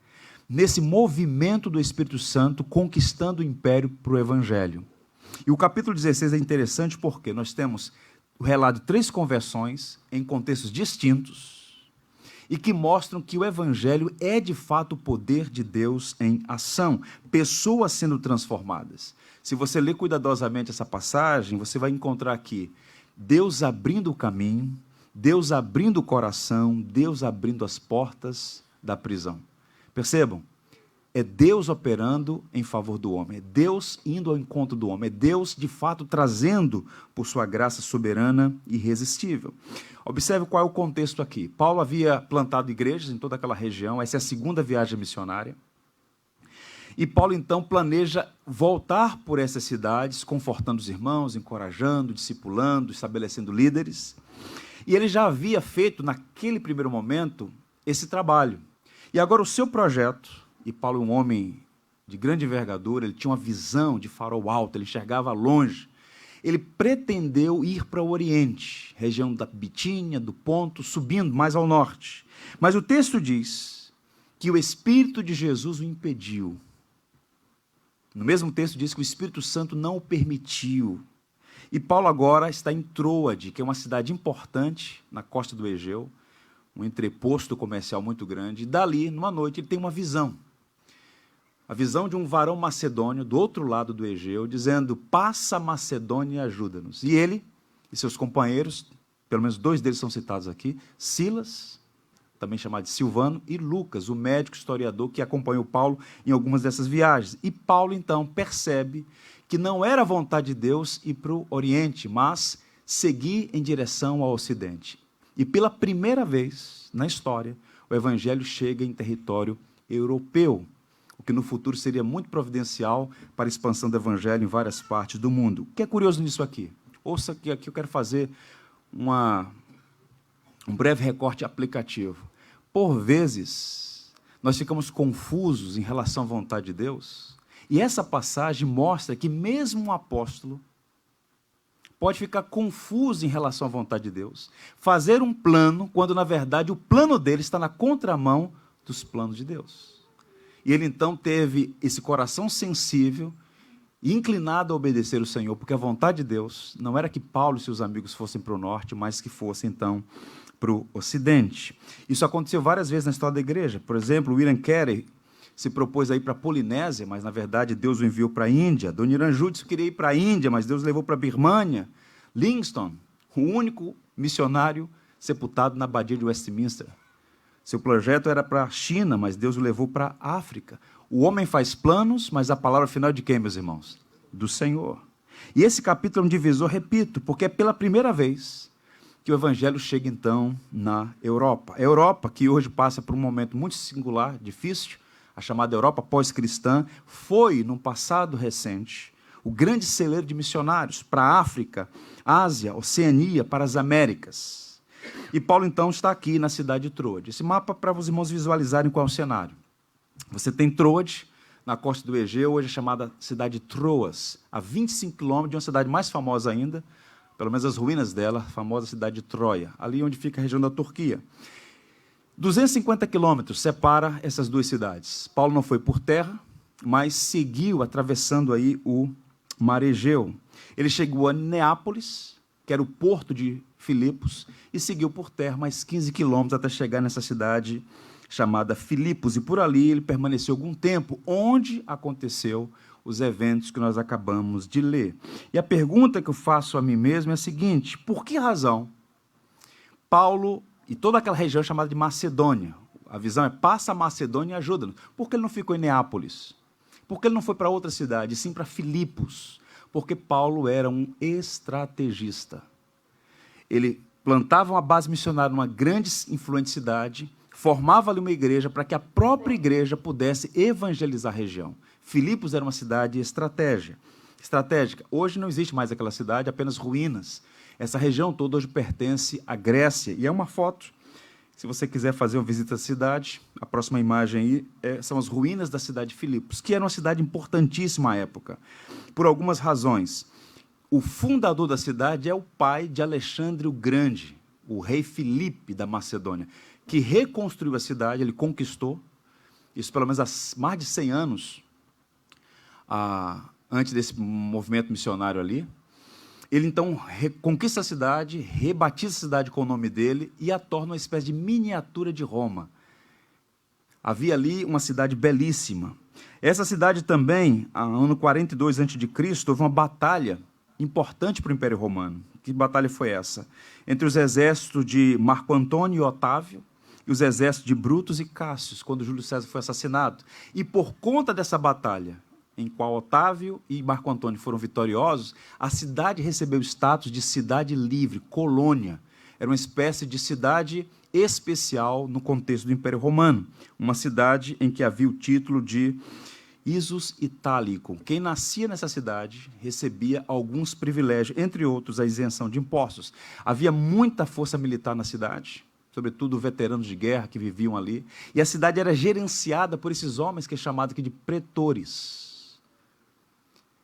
nesse movimento do Espírito Santo conquistando o império para o evangelho. E o capítulo 16 é interessante porque nós temos o relato de 3 conversões em contextos distintos, e que mostram que o evangelho é de fato o poder de Deus em ação, pessoas sendo transformadas. Se você ler cuidadosamente essa passagem, você vai encontrar aqui Deus abrindo o caminho, Deus abrindo o coração, Deus abrindo as portas da prisão. Percebam? É Deus operando em favor do homem, é Deus indo ao encontro do homem, é Deus, de fato, trazendo por sua graça soberana e irresistível. Observe qual é o contexto aqui. Paulo havia plantado igrejas em toda aquela região, essa é a segunda viagem missionária. E Paulo, então, planeja voltar por essas cidades, confortando os irmãos, encorajando, discipulando, estabelecendo líderes. E ele já havia feito, naquele primeiro momento, esse trabalho. E agora o seu projeto, e Paulo é um homem de grande envergadura, ele tinha uma visão de farol alto, ele enxergava longe. Ele pretendeu ir para o Oriente, região da Bitínia, do Ponto, subindo mais ao norte. Mas o texto diz que o Espírito de Jesus o impediu. No mesmo texto diz que o Espírito Santo não o permitiu. E Paulo agora está em Troade, que é uma cidade importante na costa do Egeu, um entreposto comercial muito grande. E dali, numa noite, ele tem uma visão. A visão de um varão macedônio do outro lado do Egeu, dizendo: passa a Macedônia e ajuda-nos. E ele e seus companheiros, pelo menos 2 deles são citados aqui, Silas, também chamado de Silvano, e Lucas, o médico historiador que acompanhou Paulo em algumas dessas viagens. E Paulo, então, percebe que não era a vontade de Deus ir para o Oriente, mas seguir em direção ao Ocidente. E pela primeira vez na história, o Evangelho chega em território europeu, o que no futuro seria muito providencial para a expansão do Evangelho em várias partes do mundo. O que é curioso nisso aqui? Ouça que aqui eu quero fazer um breve recorte aplicativo. Por vezes, nós ficamos confusos em relação à vontade de Deus, e essa passagem mostra que mesmo um apóstolo pode ficar confuso em relação à vontade de Deus, fazer um plano, quando, na verdade, o plano dele está na contramão dos planos de Deus. E ele, então, teve esse coração sensível e inclinado a obedecer o Senhor, porque a vontade de Deus não era que Paulo e seus amigos fossem para o norte, mas que fossem, então, para o ocidente. Isso aconteceu várias vezes na história da igreja. Por exemplo, William Carey se propôs a ir para a Polinésia, mas, na verdade, Deus o enviou para a Índia. Adoniran Judson queria ir para a Índia, mas Deus o levou para a Birmânia. Livingstone, o único missionário sepultado na abadia de Westminster. Seu projeto era para a China, mas Deus o levou para a África. O homem faz planos, mas a palavra final é de quem, meus irmãos? Do Senhor. E esse capítulo é um divisor, repito, porque é pela primeira vez que o Evangelho chega, então, na Europa. A Europa, que hoje passa por um momento muito singular, difícil, a chamada Europa pós-cristã, foi, num passado recente, o grande celeiro de missionários para a África, Ásia, Oceania, para as Américas. E Paulo, então, está aqui na cidade de Troade. Esse mapa para os irmãos visualizarem qual é o cenário. Você tem Troade, na costa do Egeu, hoje é chamada cidade de Troas, a 25 quilômetros de uma cidade mais famosa ainda, pelo menos as ruínas dela, a famosa cidade de Troia, ali onde fica a região da Turquia. 250 quilômetros separa essas duas cidades. Paulo não foi por terra, mas seguiu atravessando aí o Mar Egeu. Ele chegou a Neápolis, que era o porto de Filipos, e seguiu por terra mais 15 quilômetros até chegar nessa cidade chamada Filipos. E por ali ele permaneceu algum tempo, onde aconteceu os eventos que nós acabamos de ler. E a pergunta que eu faço a mim mesmo é a seguinte: por que razão Paulo e toda aquela região chamada de Macedônia, a visão é passa a Macedônia e ajuda-nos, por que ele não ficou em Neápolis? Por que ele não foi para outra cidade, sim para Filipos? Porque Paulo era um estrategista. Ele plantava uma base missionária numa grande e influente cidade, formava ali uma igreja para que a própria igreja pudesse evangelizar a região. Filipos era uma cidade estratégica. Hoje não existe mais aquela cidade, apenas ruínas. Essa região toda hoje pertence à Grécia. E é uma foto, se você quiser fazer uma visita à cidade, a próxima imagem aí são as ruínas da cidade de Filipos, que era uma cidade importantíssima à época, por algumas razões. O fundador da cidade é o pai de Alexandre o Grande, o rei Filipe da Macedônia, que reconstruiu a cidade, ele conquistou, isso pelo menos há mais de 100 anos, antes desse movimento missionário ali. Ele, então, reconquista a cidade, rebatiza a cidade com o nome dele e a torna uma espécie de miniatura de Roma. Havia ali uma cidade belíssima. Essa cidade também, no ano 42 a.C., houve uma batalha importante para o Império Romano. Que batalha foi essa? Entre os exércitos de Marco Antônio e Otávio e os exércitos de Brutus e Cássio, quando Júlio César foi assassinado. E por conta dessa batalha, em qual Otávio e Marco Antônio foram vitoriosos, a cidade recebeu o status de cidade livre, colônia. Era uma espécie de cidade especial no contexto do Império Romano, uma cidade em que havia o título de Isus Italicum. Quem nascia nessa cidade recebia alguns privilégios, entre outros a isenção de impostos. Havia muita força militar na cidade, sobretudo veteranos de guerra que viviam ali, e a cidade era gerenciada por esses homens que é chamado aqui de pretores.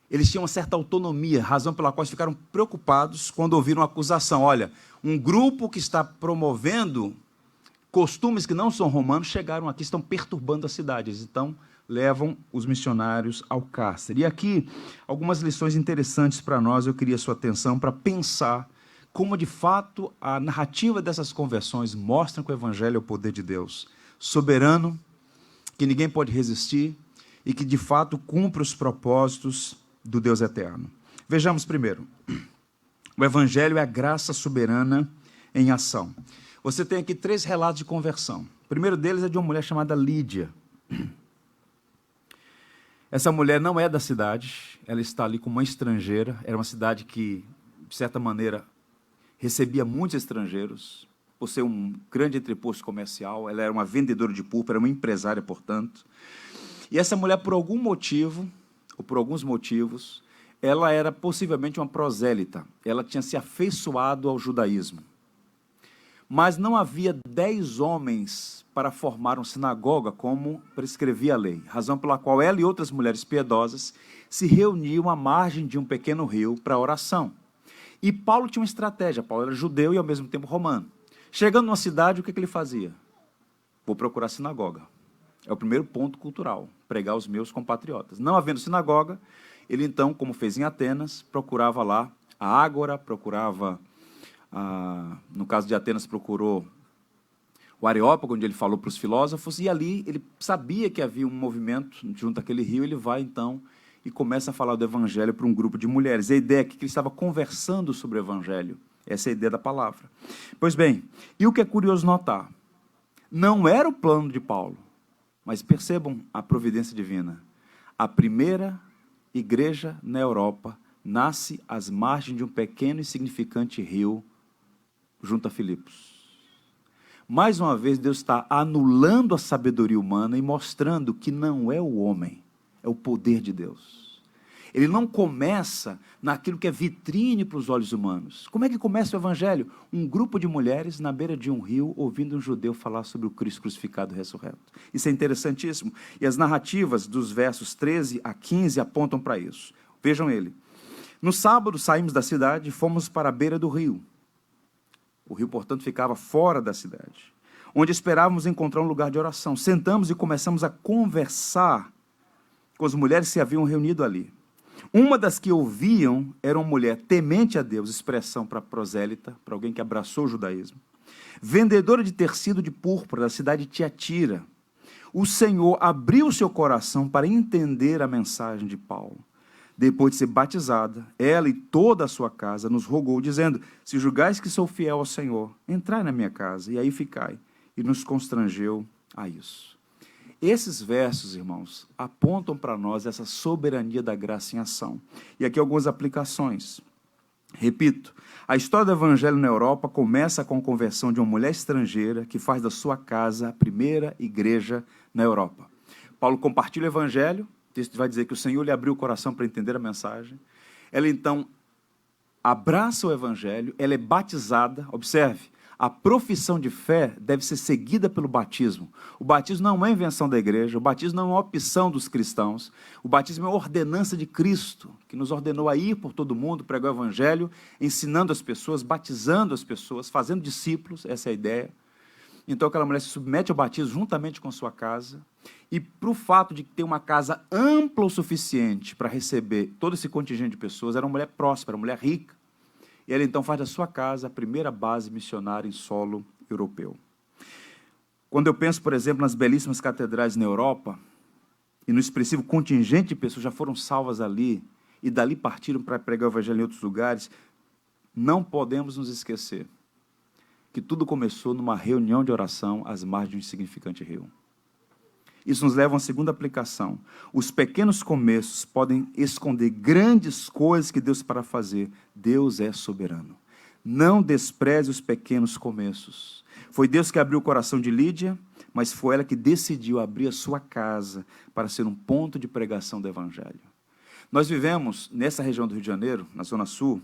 Eles tinham uma certa autonomia, razão pela qual ficaram preocupados quando ouviram a acusação. Olha, um grupo que está promovendo costumes que não são romanos chegaram aqui, estão perturbando a cidade. Então, levam os missionários ao cárcere. E aqui, algumas lições interessantes para nós, eu queria a sua atenção para pensar como, de fato, a narrativa dessas conversões mostra que o Evangelho é o poder de Deus, soberano, que ninguém pode resistir e que, de fato, cumpre os propósitos do Deus eterno. Vejamos primeiro, o Evangelho é a graça soberana em ação. Você tem aqui 3 relatos de conversão. O primeiro deles é de uma mulher chamada Lídia. Essa mulher não é da cidade, ela está ali como uma estrangeira, era uma cidade que, de certa maneira, recebia muitos estrangeiros, por ser um grande entreposto comercial, ela era uma vendedora de púrpura, uma empresária, portanto. E essa mulher, por algum motivo, ou por alguns motivos, ela era possivelmente uma prosélita, ela tinha se afeiçoado ao judaísmo. Mas não havia 10 homens para formar uma sinagoga, como prescrevia a lei, razão pela qual ela e outras mulheres piedosas se reuniam à margem de um pequeno rio para oração. E Paulo tinha uma estratégia, Paulo era judeu e ao mesmo tempo romano. Chegando numa cidade, o que ele fazia? Vou procurar sinagoga. É o primeiro ponto cultural, pregar aos meus compatriotas. Não havendo sinagoga, ele então, como fez em Atenas, procurava lá a ágora, procurava... no caso de Atenas, procurou o Areópago, onde ele falou para os filósofos, e ali ele sabia que havia um movimento junto àquele rio, ele vai então e começa a falar do Evangelho para um grupo de mulheres. A ideia é que ele estava conversando sobre o Evangelho, essa é a ideia da palavra. Pois bem, e o que é curioso notar, não era o plano de Paulo, mas percebam a providência divina. A primeira igreja na Europa nasce às margens de um pequeno e insignificante rio, junto a Filipos. Mais uma vez, Deus está anulando a sabedoria humana e mostrando que não é o homem, é o poder de Deus. Ele não começa naquilo que é vitrine para os olhos humanos. Como é que começa o Evangelho? Um grupo de mulheres na beira de um rio, ouvindo um judeu falar sobre o Cristo crucificado e ressurreto. Isso é interessantíssimo. E as narrativas dos versos 13 a 15 apontam para isso. Vejam ele. No sábado, saímos da cidade e fomos para a beira do rio. O rio, portanto, ficava fora da cidade, onde esperávamos encontrar um lugar de oração. Sentamos e começamos a conversar com as mulheres que se haviam reunido ali. Uma das que ouviam era uma mulher temente a Deus, expressão para prosélita, para alguém que abraçou o judaísmo, vendedora de tecido de púrpura da cidade de Tiatira. O Senhor abriu seu coração para entender a mensagem de Paulo. Depois de ser batizada, ela e toda a sua casa nos rogou, dizendo, se julgais que sou fiel ao Senhor, entrai na minha casa, e aí ficai. E nos constrangeu a isso. Esses versos, irmãos, apontam para nós essa soberania da graça em ação. E aqui algumas aplicações. Repito, a história do Evangelho na Europa começa com a conversão de uma mulher estrangeira que faz da sua casa a primeira igreja na Europa. Paulo compartilha o Evangelho, o texto vai dizer que o Senhor lhe abriu o coração para entender a mensagem. Ela, então, abraça o Evangelho, ela é batizada. Observe, a profissão de fé deve ser seguida pelo batismo. O batismo não é invenção da igreja, o batismo não é uma opção dos cristãos. O batismo é uma ordenança de Cristo, que nos ordenou a ir por todo mundo, pregar o Evangelho, ensinando as pessoas, batizando as pessoas, fazendo discípulos, essa é a ideia. Então, aquela mulher se submete ao batismo juntamente com sua casa, e para o fato de ter uma casa ampla o suficiente para receber todo esse contingente de pessoas, era uma mulher próspera, uma mulher rica, e ela então faz da sua casa a primeira base missionária em solo europeu. Quando eu penso, por exemplo, nas belíssimas catedrais na Europa, e no expressivo contingente de pessoas que já foram salvas ali, e dali partiram para pregar o Evangelho em outros lugares, não podemos nos esquecer que tudo começou numa reunião de oração às margens de um insignificante rio. Isso nos leva a uma segunda aplicação. Os pequenos começos podem esconder grandes coisas que Deus para fazer. Deus é soberano. Não despreze os pequenos começos. Foi Deus que abriu o coração de Lídia, mas foi ela que decidiu abrir a sua casa para ser um ponto de pregação do Evangelho. Nós vivemos, nessa região do Rio de Janeiro, na Zona Sul,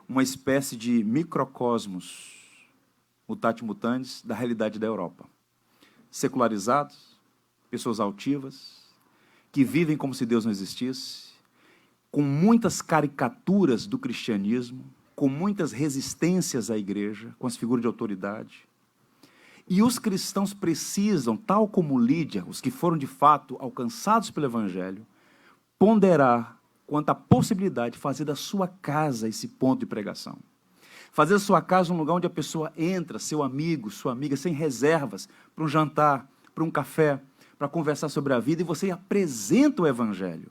uma espécie de microcosmos, mutatis mutandis, da realidade da Europa. Secularizados, pessoas altivas, que vivem como se Deus não existisse, com muitas caricaturas do cristianismo, com muitas resistências à igreja, com as figuras de autoridade. E os cristãos precisam, tal como Lídia, os que foram de fato alcançados pelo Evangelho, ponderar quanto à possibilidade de fazer da sua casa esse ponto de pregação. Fazer da sua casa um lugar onde a pessoa entra, seu amigo, sua amiga, sem reservas, para um jantar, para um café, para conversar sobre a vida, e você apresenta o Evangelho.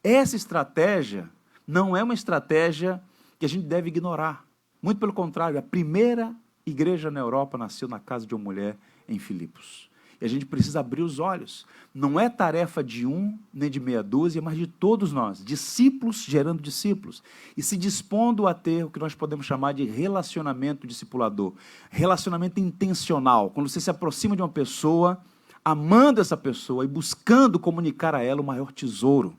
Essa estratégia não é uma estratégia que a gente deve ignorar. Muito pelo contrário, a primeira igreja na Europa nasceu na casa de uma mulher em Filipos. E a gente precisa abrir os olhos. Não é tarefa de um, nem de meia dúzia, mas de todos nós, discípulos gerando discípulos, e se dispondo a ter o que nós podemos chamar de relacionamento discipulador, relacionamento intencional, quando você se aproxima de uma pessoa, amando essa pessoa e buscando comunicar a ela o maior tesouro.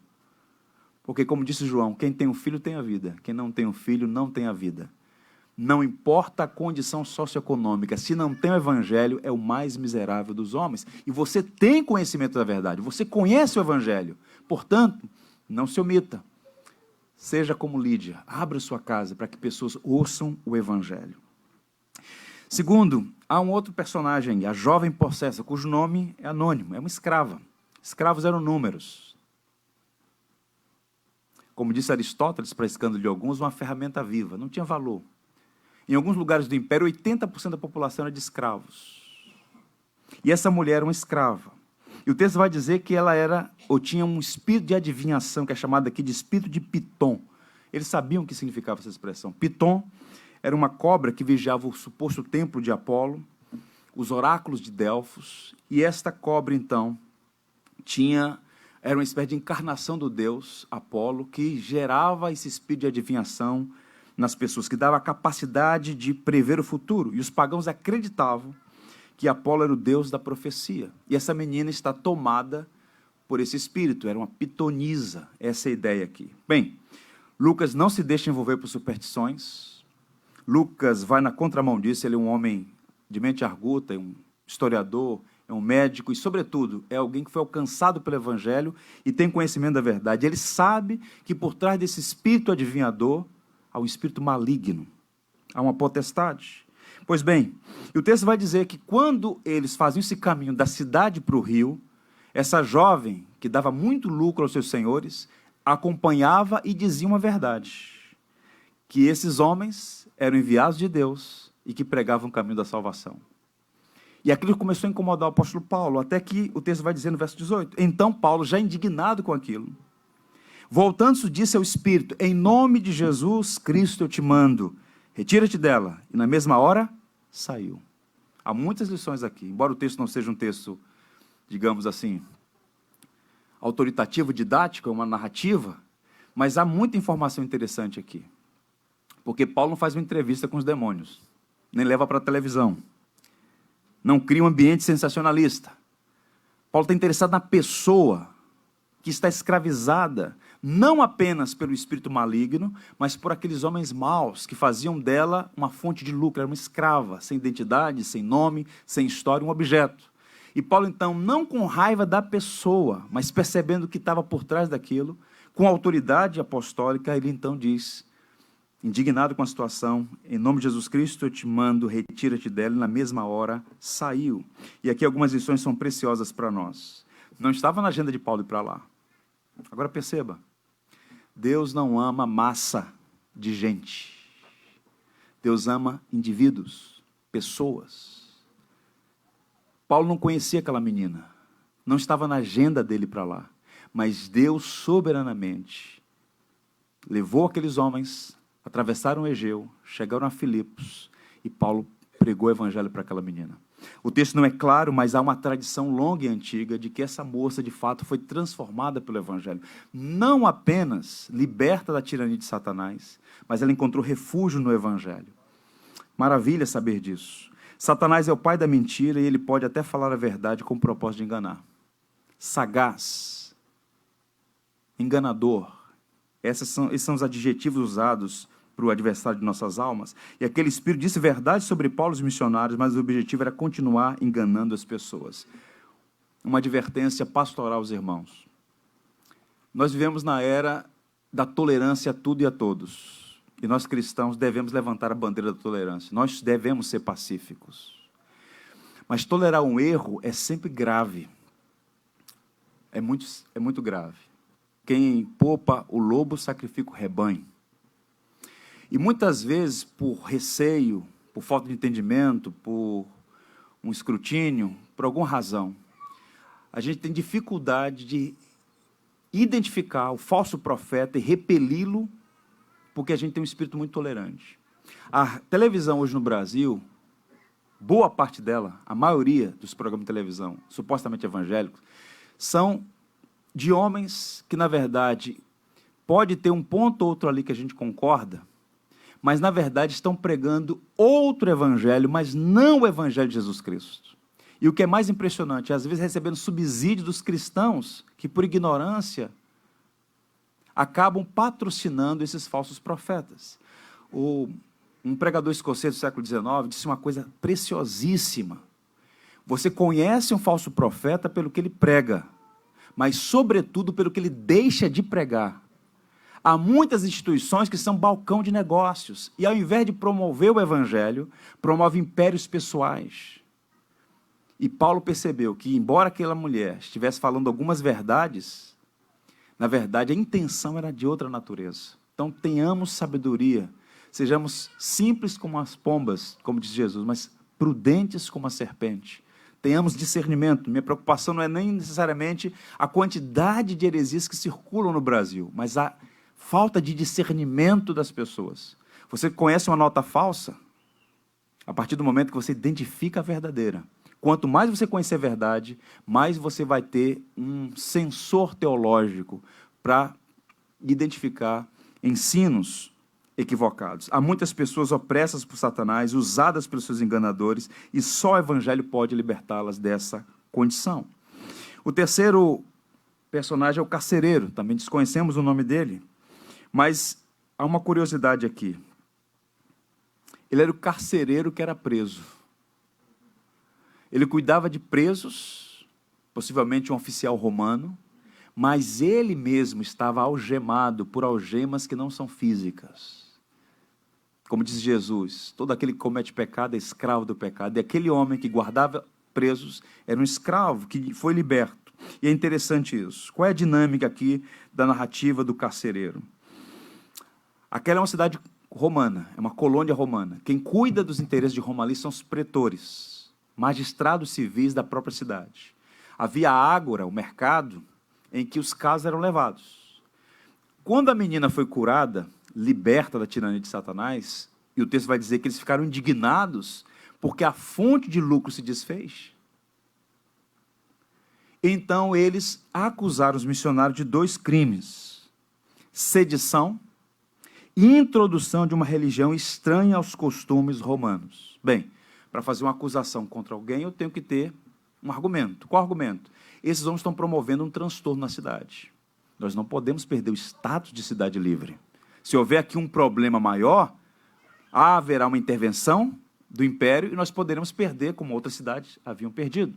Porque, como disse João, quem tem um filho tem a vida, quem não tem um filho não tem a vida. Não importa a condição socioeconômica, se não tem o Evangelho, é o mais miserável dos homens. E você tem conhecimento da verdade, você conhece o Evangelho. Portanto, não se omita. Seja como Lídia, abra sua casa para que pessoas ouçam o Evangelho. Segundo, há um outro personagem, a jovem possessa, cujo nome é anônimo, é uma escrava. Escravos eram números. Como disse Aristóteles, para escândalo de alguns, uma ferramenta viva, não tinha valor. Em alguns lugares do Império, 80% da população era de escravos. E essa mulher era uma escrava. E o texto vai dizer que ela era, ou tinha um espírito de adivinhação, que é chamado aqui de espírito de Piton. Eles sabiam o que significava essa expressão. Piton era uma cobra que vigiava o suposto templo de Apolo, os oráculos de Delfos, e esta cobra, então, era uma espécie de encarnação do deus Apolo, que gerava esse espírito de adivinhação nas pessoas, que dava a capacidade de prever o futuro. E os pagãos acreditavam que Apolo era o deus da profecia. E essa menina está tomada por esse espírito, era uma pitonisa, essa é a ideia aqui. Bem, Lucas não se deixa envolver por superstições. Lucas vai na contramão disso, ele é um homem de mente arguta, é um historiador, é um médico e, sobretudo, é alguém que foi alcançado pelo Evangelho e tem conhecimento da verdade. Ele sabe que por trás desse espírito adivinhador há um espírito maligno, há uma potestade. Pois bem, e o texto vai dizer que quando eles faziam esse caminho da cidade para o rio, essa jovem, que dava muito lucro aos seus senhores, acompanhava e dizia uma verdade, que esses homens eram enviados de Deus e que pregavam o caminho da salvação. E aquilo começou a incomodar o apóstolo Paulo, até que o texto vai dizer no verso 18, então Paulo, já indignado com aquilo, voltando-se, disse ao Espírito, em nome de Jesus Cristo eu te mando, retira-te dela. E na mesma hora, saiu. Há muitas lições aqui, embora o texto não seja um texto, digamos assim, autoritativo, didático, é uma narrativa, mas há muita informação interessante aqui. Porque Paulo não faz uma entrevista com os demônios, nem leva para a televisão, não cria um ambiente sensacionalista. Paulo está interessado na pessoa que está escravizada, não apenas pelo espírito maligno, mas por aqueles homens maus que faziam dela uma fonte de lucro, era uma escrava, sem identidade, sem nome, sem história, um objeto. E Paulo, então, não com raiva da pessoa, mas percebendo o que estava por trás daquilo, com autoridade apostólica, ele então diz, indignado com a situação, em nome de Jesus Cristo eu te mando, retira-te dela, e na mesma hora saiu. E aqui algumas lições são preciosas para nós. Não estava na agenda de Paulo ir para lá. Agora perceba, Deus não ama massa de gente. Deus ama indivíduos, pessoas. Paulo não conhecia aquela menina, não estava na agenda dele para lá, mas Deus soberanamente levou aqueles homens, atravessaram o Egeu, chegaram a Filipos e Paulo pregou o evangelho para aquela menina. O texto não é claro, mas há uma tradição longa e antiga de que essa moça, de fato, foi transformada pelo Evangelho. Não apenas liberta da tirania de Satanás, mas ela encontrou refúgio no Evangelho. Maravilha saber disso. Satanás é o pai da mentira e ele pode até falar a verdade com o propósito de enganar. Sagaz, enganador, esses são os adjetivos usados para o adversário de nossas almas. E aquele espírito disse verdade sobre Paulo e os missionários, mas o objetivo era continuar enganando as pessoas. Uma advertência pastoral aos irmãos. Nós vivemos na era da tolerância a tudo e a todos. E nós cristãos devemos levantar a bandeira da tolerância. Nós devemos ser pacíficos. Mas tolerar um erro é sempre grave. É muito grave. Quem poupa o lobo sacrifica o rebanho. E muitas vezes, por receio, por falta de entendimento, por um escrutínio, por alguma razão, a gente tem dificuldade de identificar o falso profeta e repeli-lo, porque a gente tem um espírito muito tolerante. A televisão hoje no Brasil, boa parte dela, a maioria dos programas de televisão, supostamente evangélicos, são de homens que, na verdade, pode ter um ponto ou outro ali que a gente concorda, mas, na verdade, estão pregando outro evangelho, mas não o evangelho de Jesus Cristo. E o que é mais impressionante, às vezes recebendo subsídio dos cristãos, que por ignorância acabam patrocinando esses falsos profetas. Um pregador escocês do século XIX disse uma coisa preciosíssima. Você conhece um falso profeta pelo que ele prega, mas, sobretudo, pelo que ele deixa de pregar. Há muitas instituições que são balcão de negócios, e ao invés de promover o evangelho, promove impérios pessoais. E Paulo percebeu que, embora aquela mulher estivesse falando algumas verdades, na verdade a intenção era de outra natureza. Então tenhamos sabedoria, sejamos simples como as pombas, como diz Jesus, mas prudentes como a serpente. Tenhamos discernimento. Minha preocupação não é nem necessariamente a quantidade de heresias que circulam no Brasil, mas a falta de discernimento das pessoas. Você conhece uma nota falsa? A partir do momento que você identifica a verdadeira. Quanto mais você conhecer a verdade, mais você vai ter um sensor teológico para identificar ensinos equivocados. Há muitas pessoas opressas por Satanás, usadas pelos seus enganadores, e só o evangelho pode libertá-las dessa condição. O terceiro personagem é o carcereiro, também desconhecemos o nome dele, mas há uma curiosidade aqui. Ele era o carcereiro que era preso. Ele cuidava de presos, possivelmente um oficial romano, mas ele mesmo estava algemado por algemas que não são físicas. Como diz Jesus, todo aquele que comete pecado é escravo do pecado. E aquele homem que guardava presos era um escravo que foi liberto. E é interessante isso. Qual é a dinâmica aqui da narrativa do carcereiro? Aquela é uma cidade romana, é uma colônia romana. Quem cuida dos interesses de Roma ali são os pretores, magistrados civis da própria cidade. Havia a ágora, o mercado, em que os casos eram levados. Quando a menina foi curada, liberta da tirania de Satanás, e o texto vai dizer que eles ficaram indignados porque a fonte de lucro se desfez. Então eles acusaram os missionários de 2 crimes: sedição e introdução de uma religião estranha aos costumes romanos. Bem, para fazer uma acusação contra alguém, eu tenho que ter um argumento. Qual argumento? Esses homens estão promovendo um transtorno na cidade. Nós não podemos perder o status de cidade livre. Se houver aqui um problema maior, haverá uma intervenção do império e nós poderemos perder, como outras cidades haviam perdido.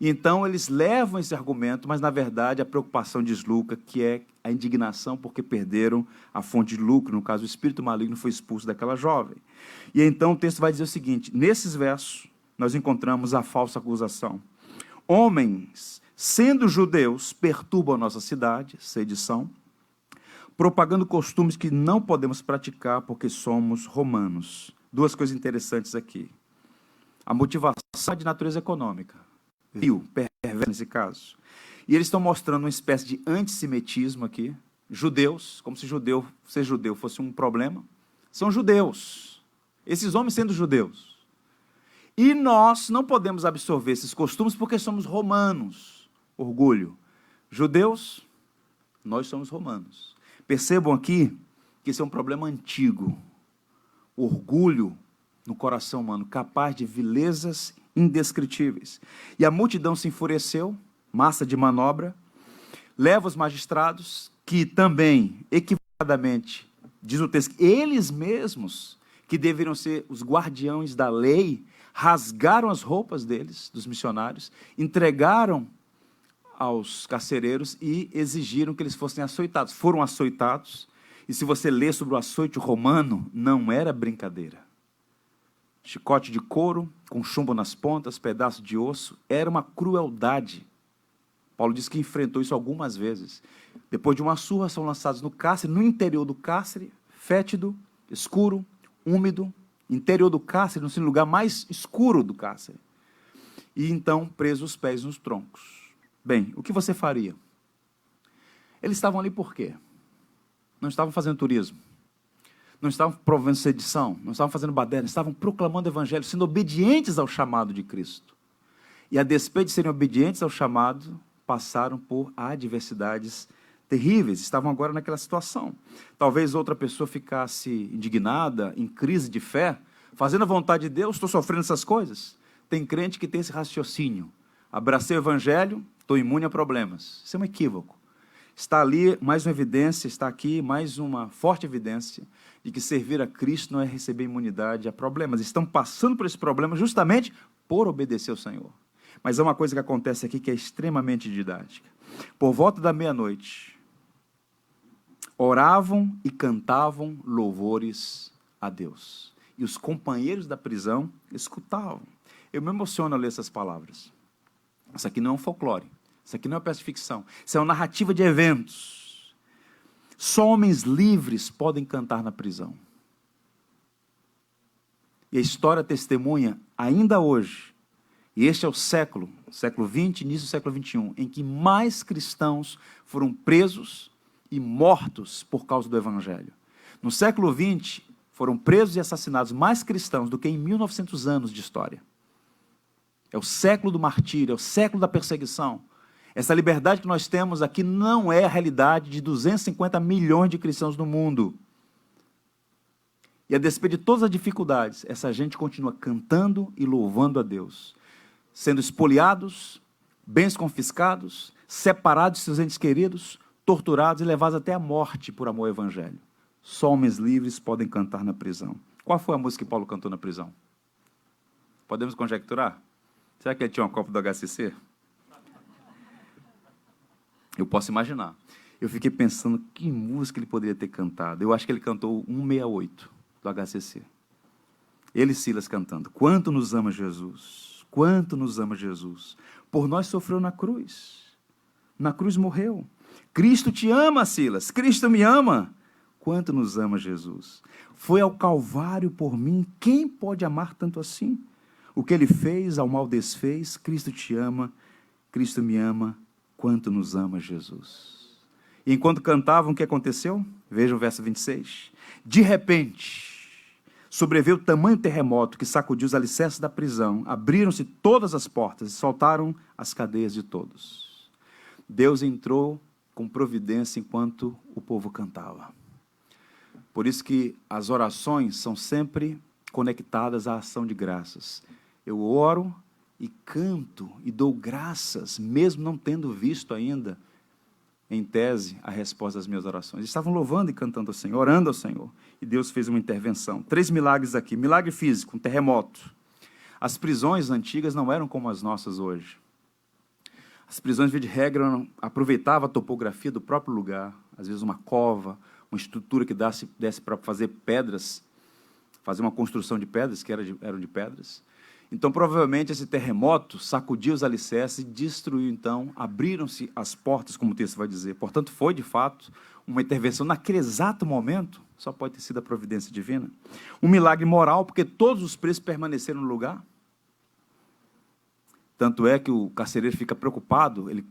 E então eles levam esse argumento, mas na verdade a preocupação desluca, que é a indignação porque perderam a fonte de lucro. No caso, o espírito maligno foi expulso daquela jovem. E então o texto vai dizer o seguinte: nesses versos nós encontramos a falsa acusação. Homens, sendo judeus, perturbam a nossa cidade, sedição, propagando costumes que não podemos praticar porque somos romanos. 2 coisas interessantes aqui. A motivação é de natureza econômica, perverso nesse caso. E eles estão mostrando uma espécie de antissemitismo aqui. Judeus, como se ser judeu fosse um problema. São judeus. Esses homens sendo judeus. E nós não podemos absorver esses costumes porque somos romanos. Orgulho. Judeus, nós somos romanos. Percebam aqui que esse é um problema antigo. Orgulho no coração humano, capaz de vilezas indescritíveis. E a multidão se enfureceu, massa de manobra, leva os magistrados, que também, equivocadamente, diz o texto, eles mesmos, que deveriam ser os guardiões da lei, rasgaram as roupas deles, dos missionários, entregaram aos carcereiros e exigiram que eles fossem açoitados. Foram açoitados, e se você ler sobre o açoite romano, não era brincadeira. Chicote de couro, com chumbo nas pontas, pedaço de osso, era uma crueldade. Paulo diz que enfrentou isso algumas vezes. Depois de uma surra, são lançados no cárcere, no interior do cárcere, fétido, escuro, úmido, interior do cárcere, no lugar mais escuro do cárcere. E então, presos os pés nos troncos. Bem, o que você faria? Eles estavam ali por quê? Não estavam fazendo turismo, não estavam promovendo sedição, não estavam fazendo baderna, estavam proclamando o evangelho, sendo obedientes ao chamado de Cristo. E a despeito de serem obedientes ao chamado, passaram por adversidades terríveis, estavam agora naquela situação. Talvez outra pessoa ficasse indignada, em crise de fé, fazendo a vontade de Deus, estou sofrendo essas coisas. Tem crente que tem esse raciocínio, abracei o evangelho, estou imune a problemas. Isso é um equívoco. Está ali mais uma evidência, está aqui mais uma forte evidência de que servir a Cristo não é receber imunidade a problemas. Estão passando por esse problema justamente por obedecer ao Senhor. Mas há uma coisa que acontece aqui que é extremamente didática. Por volta da meia-noite, oravam e cantavam louvores a Deus. E os companheiros da prisão escutavam. Eu me emociono ao ler essas palavras. Isso aqui não é um folclore. Isso aqui não é uma peça de ficção. Isso é uma narrativa de eventos. Só homens livres podem cantar na prisão. E a história testemunha, ainda hoje, e este é o século XX, início do século XXI, em que mais cristãos foram presos e mortos por causa do Evangelho. No século XX, foram presos e assassinados mais cristãos do que em 1900 anos de história. É o século do martírio, é o século da perseguição. Essa liberdade que nós temos aqui não é a realidade de 250 milhões de cristãos no mundo. E a despeito de todas as dificuldades, essa gente continua cantando e louvando a Deus, sendo espoliados, bens confiscados, separados de seus entes queridos, torturados e levados até a morte por amor ao Evangelho. Só homens livres podem cantar na prisão. Qual foi a música que Paulo cantou na prisão? Podemos conjecturar? Será que ele tinha uma cópia do HCC? Eu posso imaginar. Eu fiquei pensando que música ele poderia ter cantado. Eu acho que ele cantou 168 do HCC. Ele e Silas cantando. Quanto nos ama Jesus, quanto nos ama Jesus. Por nós sofreu na cruz. Na cruz morreu. Cristo te ama, Silas. Cristo me ama. Quanto nos ama Jesus. Foi ao Calvário por mim. Quem pode amar tanto assim? O que ele fez, ao mal desfez. Cristo te ama. Cristo me ama. Quanto nos ama Jesus. E enquanto cantavam, o que aconteceu? Vejam o verso 26. De repente, sobreveio tamanho terremoto que sacudiu os alicerces da prisão, abriram-se todas as portas e soltaram as cadeias de todos. Deus entrou com providência enquanto o povo cantava. Por isso que as orações são sempre conectadas à ação de graças. Eu oro e canto e dou graças, mesmo não tendo visto ainda, em tese, a resposta das minhas orações. Estavam louvando e cantando ao Senhor, orando ao Senhor. E Deus fez uma intervenção. 3 milagres aqui. Milagre físico, um terremoto. As prisões antigas não eram como as nossas hoje. As prisões, via de regra, aproveitavam a topografia do próprio lugar. Às vezes uma cova, uma estrutura que desse para fazer pedras, fazer uma construção de pedras, que eram de pedras. Então, provavelmente, esse terremoto sacudiu os alicerces e destruiu, então, abriram-se as portas, como o texto vai dizer. Portanto, foi, de fato, uma intervenção naquele exato momento, só pode ter sido a providência divina. Um milagre moral, porque todos os presos permaneceram no lugar. Tanto é que o carcereiro fica preocupado, ele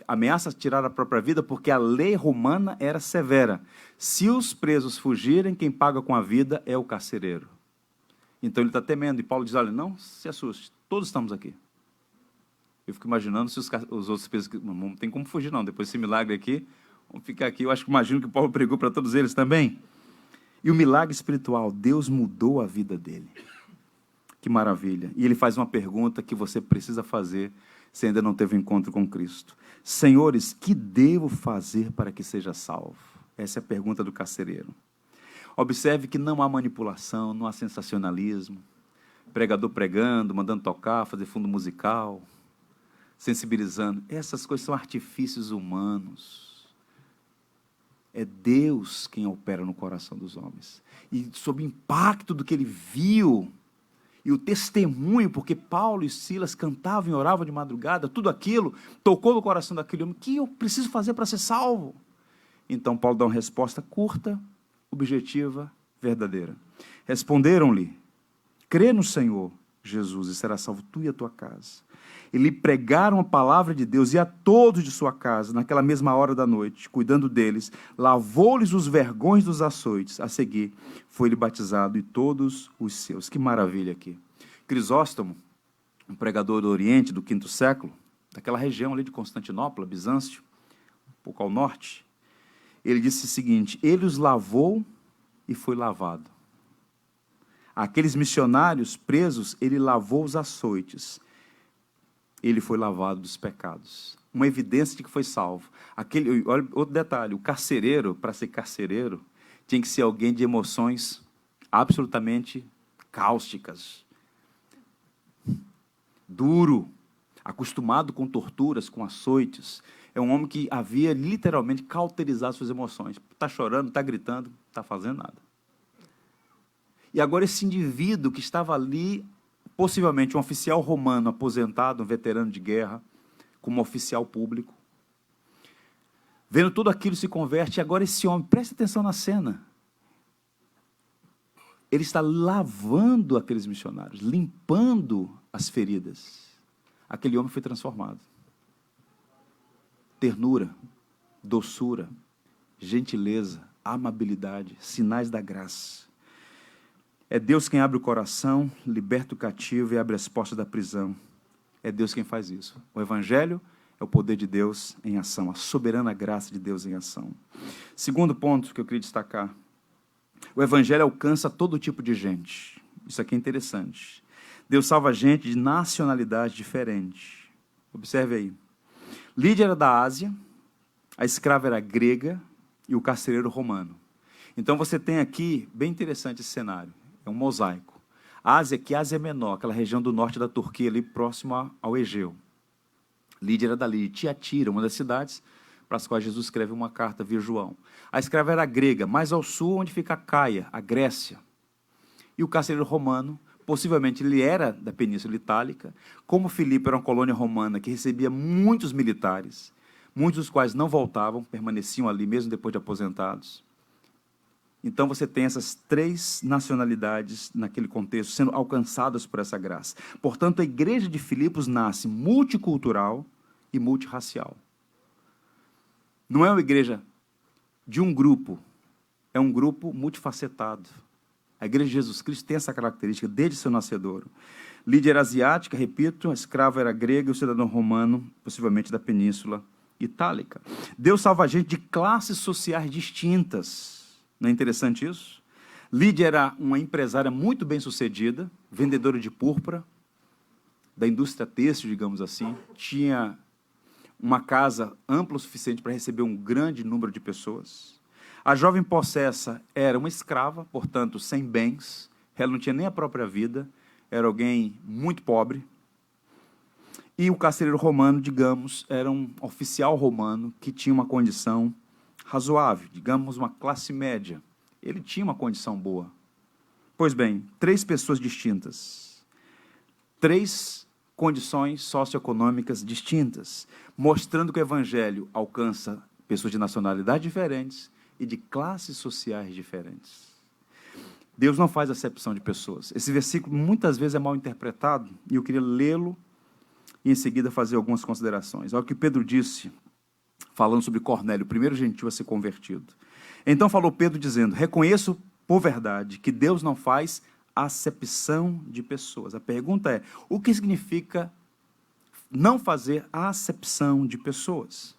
ameaça tirar a própria vida, porque a lei romana era severa. Se os presos fugirem, quem paga com a vida é o carcereiro. Então ele está temendo, e Paulo diz, olha, não se assuste, todos estamos aqui. Eu fico imaginando se os outros presos, não tem como fugir não, depois desse milagre aqui, vamos ficar aqui, eu acho que imagino que Paulo pregou para todos eles também. E o milagre espiritual, Deus mudou a vida dele. Que maravilha. E ele faz uma pergunta que você precisa fazer se ainda não teve encontro com Cristo. Senhores, que devo fazer para que seja salvo? Essa é a pergunta do carcereiro. Observe que não há manipulação, não há sensacionalismo. Pregador pregando, mandando tocar, fazer fundo musical, sensibilizando. Essas coisas são artifícios humanos. É Deus quem opera no coração dos homens. E sob o impacto do que ele viu, e o testemunho, porque Paulo e Silas cantavam e oravam de madrugada, tudo aquilo tocou no coração daquele homem. O que eu preciso fazer para ser salvo? Então Paulo dá uma resposta curta, objetiva, verdadeira. Responderam-lhe: crê no Senhor Jesus e será salvo tu e a tua casa. E lhe pregaram a palavra de Deus, e a todos de sua casa, naquela mesma hora da noite, cuidando deles, lavou-lhes os vergões dos açoites. A seguir, foi-lhe batizado e todos os seus. Que maravilha aqui. Crisóstomo, um pregador do Oriente, do V século, daquela região ali de Constantinopla, Bizâncio, um pouco ao norte, ele disse o seguinte: ele os lavou e foi lavado. Aqueles missionários presos, ele lavou os açoites. Ele foi lavado dos pecados. Uma evidência de que foi salvo. Olha, outro detalhe, o carcereiro, para ser carcereiro, tinha que ser alguém de emoções absolutamente cáusticas. Duro, acostumado com torturas, com açoites. É um homem que havia literalmente cauterizado suas emoções. Está chorando, está gritando, não está fazendo nada. E agora esse indivíduo que estava ali, possivelmente um oficial romano aposentado, um veterano de guerra, como oficial público, vendo tudo aquilo se converte, e agora esse homem, preste atenção na cena, ele está lavando aqueles missionários, limpando as feridas. Aquele homem foi transformado. Ternura, doçura, gentileza, amabilidade, sinais da graça. É Deus quem abre o coração, liberta o cativo e abre as portas da prisão. É Deus quem faz isso. O Evangelho é o poder de Deus em ação, a soberana graça de Deus em ação. Segundo ponto que eu queria destacar: o Evangelho alcança todo tipo de gente. Isso aqui é interessante. Deus salva gente de nacionalidade diferente. Observe aí. Lídia era da Ásia, a escrava era grega e o carcereiro romano. Então você tem aqui, bem interessante esse cenário. É um mosaico. Ásia, que Ásia Menor, aquela região do norte da Turquia, ali próximo ao Egeu. Lídia era dali, Tiatira, uma das cidades para as quais Jesus escreve uma carta via João. A escrava era grega, mais ao sul, onde fica a Caia, a Grécia. E o carcereiro romano, possivelmente ele era da Península Itálica, como Filipe era uma colônia romana que recebia muitos militares, muitos dos quais não voltavam, permaneciam ali mesmo depois de aposentados. Então você tem essas três nacionalidades naquele contexto sendo alcançadas por essa graça. Portanto, a igreja de Filipos nasce multicultural e multirracial. Não é uma igreja de um grupo, é um grupo multifacetado. A igreja de Jesus Cristo tem essa característica desde seu nascedouro. Lídia era asiática, repito, a escrava era grega e o cidadão romano, possivelmente da Península Itálica. Deus salva a gente de classes sociais distintas. Não é interessante isso? Lídia era uma empresária muito bem-sucedida, vendedora de púrpura, da indústria têxtil, digamos assim. Tinha uma casa ampla o suficiente para receber um grande número de pessoas. A jovem possessa era uma escrava, portanto, sem bens. Ela não tinha nem a própria vida, era alguém muito pobre. E o carcereiro romano, digamos, era um oficial romano que tinha uma condição razoável, digamos uma classe média. Ele tinha uma condição boa. Pois bem, três pessoas distintas, três condições socioeconômicas distintas, mostrando que o Evangelho alcança pessoas de nacionalidades diferentes e de classes sociais diferentes. Deus não faz acepção de pessoas. Esse versículo muitas vezes é mal interpretado e eu queria lê-lo e em seguida fazer algumas considerações. Olha o que Pedro disse, falando sobre Cornélio, o primeiro gentil a ser convertido. Então falou Pedro dizendo: reconheço por verdade que Deus não faz acepção de pessoas. A pergunta é, o que significa não fazer acepção de pessoas?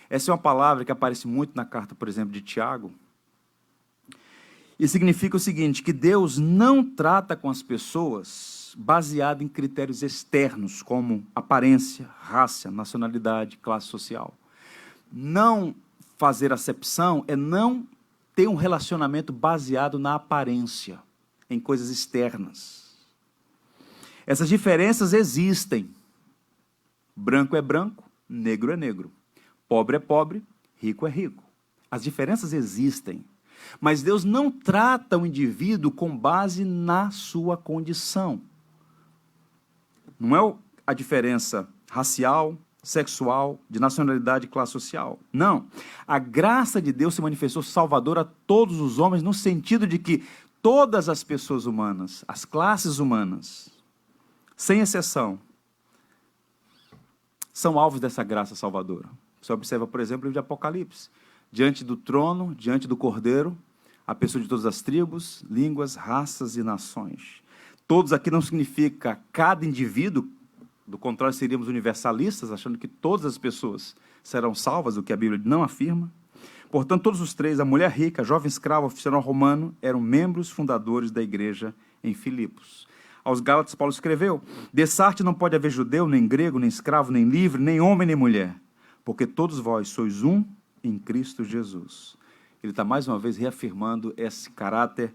Essa é uma palavra que aparece muito na carta, por exemplo, de Tiago. E significa o seguinte, que Deus não trata com as pessoas baseado em critérios externos, como aparência, raça, nacionalidade, classe social. Não fazer acepção é não ter um relacionamento baseado na aparência, em coisas externas. Essas diferenças existem. Branco é branco, negro é negro. Pobre é pobre, rico é rico. As diferenças existem. Mas Deus não trata o indivíduo com base na sua condição. Não é a diferença racial, sexual, de nacionalidade e classe social. Não. A graça de Deus se manifestou salvadora a todos os homens, no sentido de que todas as pessoas humanas, as classes humanas, sem exceção, são alvos dessa graça salvadora. Você observa, por exemplo, o livro de Apocalipse. Diante do trono, diante do Cordeiro, a pessoa de todas as tribos, línguas, raças e nações. Todos aqui não significa cada indivíduo, do contrário seríamos universalistas, achando que todas as pessoas serão salvas, o que a Bíblia não afirma. Portanto, todos os três, a mulher rica, a jovem escrava, o oficial romano, eram membros fundadores da igreja em Filipos. Aos Gálatas, Paulo escreveu: dessa arte não pode haver judeu, nem grego, nem escravo, nem livre, nem homem, nem mulher, porque todos vós sois um em Cristo Jesus. Ele está mais uma vez reafirmando esse caráter,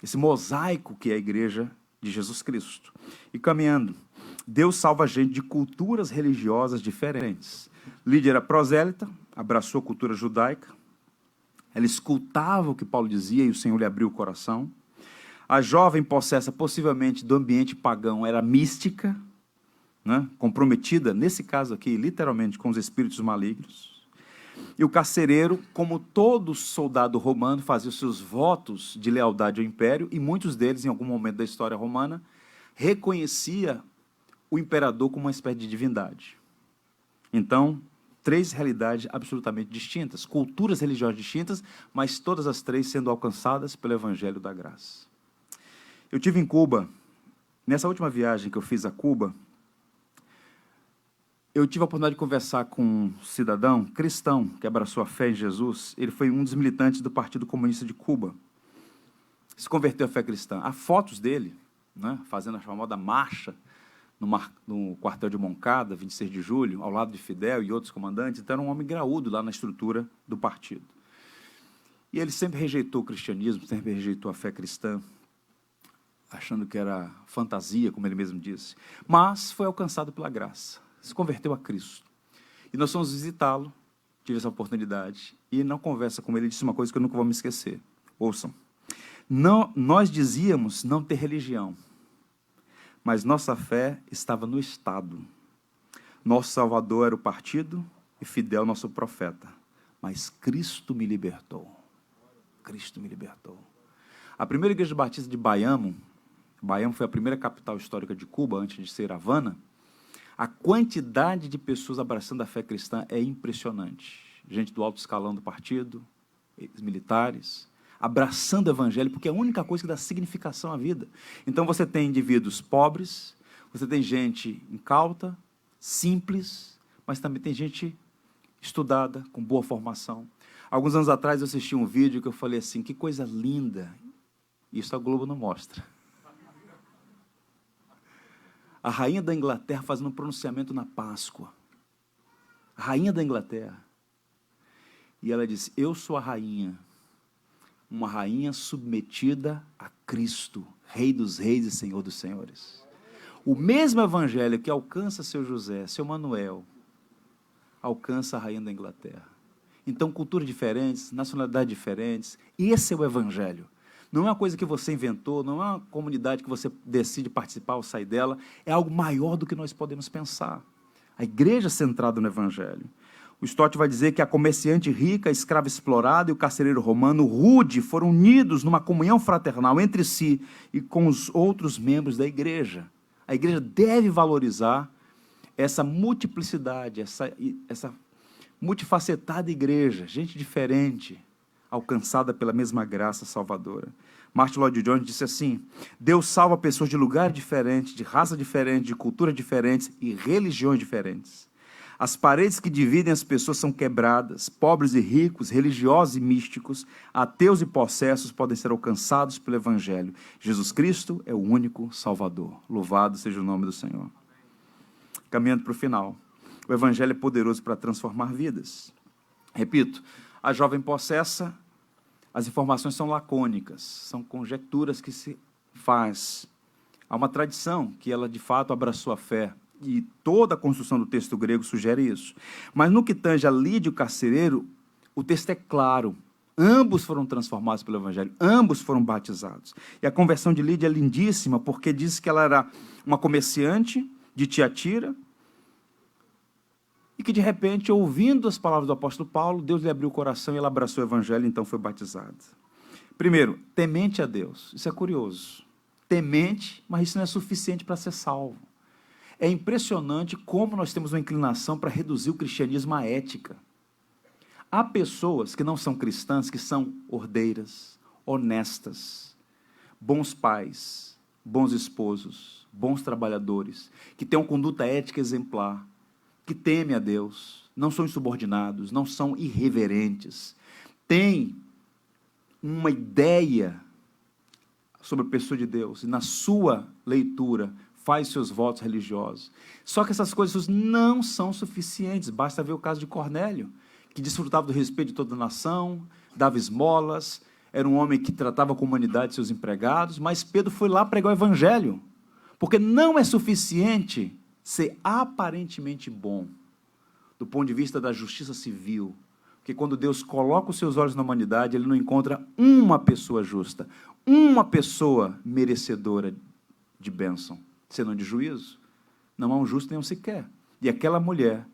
esse mosaico que é a igreja de Jesus Cristo. E caminhando, Deus salva a gente de culturas religiosas diferentes. Lídia era prosélita, abraçou a cultura judaica, ela escutava o que Paulo dizia e o Senhor lhe abriu o coração. A jovem possessa possivelmente do ambiente pagão era mística, né, comprometida, nesse caso aqui, literalmente, com os espíritos malignos. E o carcereiro, como todo soldado romano, fazia os seus votos de lealdade ao império, e muitos deles, em algum momento da história romana, reconhecia o imperador como uma espécie de divindade. Então, três realidades absolutamente distintas, culturas religiosas distintas, mas todas as três sendo alcançadas pelo Evangelho da Graça. Eu estive em Cuba, nessa última viagem que eu fiz a Cuba, eu tive a oportunidade de conversar com um cidadão cristão que abraçou a fé em Jesus. Ele foi um dos militantes do Partido Comunista de Cuba. Se converteu à fé cristã. Há fotos dele, né, fazendo a famosa marcha no quartel de Moncada, 26 de julho, ao lado de Fidel e outros comandantes. Então, era um homem graúdo lá na estrutura do partido. E ele sempre rejeitou o cristianismo, sempre rejeitou a fé cristã, achando que era fantasia, como ele mesmo disse. Mas foi alcançado pela graça. Se converteu a Cristo. E nós fomos visitá-lo, tive essa oportunidade, e na conversa com ele, disse uma coisa que eu nunca vou me esquecer. Ouçam. Não, nós dizíamos não ter religião, mas nossa fé estava no Estado. Nosso Salvador era o partido e Fidel nosso profeta. Mas Cristo me libertou. Cristo me libertou. A primeira igreja batista de Bayamo foi a primeira capital histórica de Cuba, antes de ser Havana. A quantidade de pessoas abraçando a fé cristã é impressionante. Gente do alto escalão do partido, militares, abraçando o evangelho, porque é a única coisa que dá significação à vida. Então você tem indivíduos pobres, você tem gente incauta, simples, mas também tem gente estudada, com boa formação. Alguns anos atrás eu assisti um vídeo que eu falei assim, que coisa linda. Isso a Globo não mostra. A rainha da Inglaterra fazendo um pronunciamento na Páscoa. A rainha da Inglaterra. E ela disse, eu sou a rainha. Uma rainha submetida a Cristo, Rei dos reis e Senhor dos senhores. O mesmo evangelho que alcança seu José, seu Manuel, alcança a rainha da Inglaterra. Então, culturas diferentes, nacionalidades diferentes, esse é o evangelho. Não é uma coisa que você inventou, não é uma comunidade que você decide participar ou sair dela, é algo maior do que nós podemos pensar. A igreja centrada no evangelho. O Stott vai dizer que a comerciante rica, a escrava explorada e o carcereiro romano rude foram unidos numa comunhão fraternal entre si e com os outros membros da igreja. A igreja deve valorizar essa multiplicidade, essa multifacetada igreja, gente diferente, alcançada pela mesma graça salvadora. Martin Lloyd-Jones disse assim, Deus salva pessoas de lugares diferentes, de raça diferente, de culturas diferentes e religiões diferentes. As paredes que dividem as pessoas são quebradas. Pobres e ricos, religiosos e místicos, ateus e possessos podem ser alcançados pelo Evangelho. Jesus Cristo é o único Salvador. Louvado seja o nome do Senhor. Caminhando para o final. O Evangelho é poderoso para transformar vidas. Repito, a jovem possessa, as informações são lacônicas, são conjecturas que se faz. Há uma tradição que ela, de fato, abraçou a fé. E toda a construção do texto grego sugere isso. Mas no que tange a Lídia e o carcereiro, o texto é claro. Ambos foram transformados pelo Evangelho, ambos foram batizados. E a conversão de Lídia é lindíssima, porque diz que ela era uma comerciante de Tiatira, e que, de repente, ouvindo as palavras do apóstolo Paulo, Deus lhe abriu o coração e ela abraçou o Evangelho, e então foi batizada. Primeiro, temente a Deus. Isso é curioso. Temente, mas isso não é suficiente para ser salvo. É impressionante como nós temos uma inclinação para reduzir o cristianismo à ética. Há pessoas que não são cristãs, que são ordeiras, honestas, bons pais, bons esposos, bons trabalhadores, que têm uma conduta ética exemplar, que temem a Deus, não são insubordinados, não são irreverentes, têm uma ideia sobre a pessoa de Deus, e na sua leitura faz seus votos religiosos. Só que essas coisas não são suficientes. Basta ver o caso de Cornélio, que desfrutava do respeito de toda a nação, dava esmolas, era um homem que tratava com humanidade seus empregados, mas Pedro foi lá pregar o Evangelho, porque não é suficiente ser aparentemente bom, do ponto de vista da justiça civil, porque quando Deus coloca os seus olhos na humanidade, Ele não encontra uma pessoa justa, uma pessoa merecedora de bênção, senão de juízo. Não há um justo nenhum sequer. E aquela mulher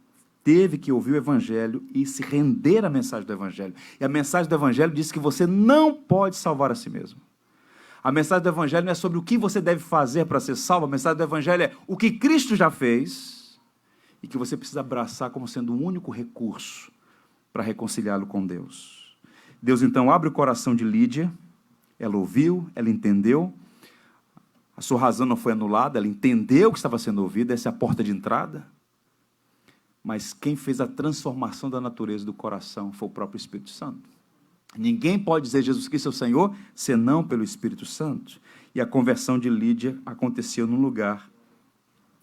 teve que ouvir o Evangelho e se render à mensagem do Evangelho. E a mensagem do Evangelho diz que você não pode salvar a si mesmo. A mensagem do Evangelho não é sobre o que você deve fazer para ser salvo. A mensagem do Evangelho é o que Cristo já fez e que você precisa abraçar como sendo o único recurso para reconciliá-lo com Deus. Deus, então, abre o coração de Lídia. Ela ouviu, ela entendeu. A sua razão não foi anulada, ela entendeu que estava sendo ouvida, essa é a porta de entrada. Mas quem fez a transformação da natureza do coração foi o próprio Espírito Santo. Ninguém pode dizer Jesus Cristo é o Senhor, senão pelo Espírito Santo. E a conversão de Lídia aconteceu num lugar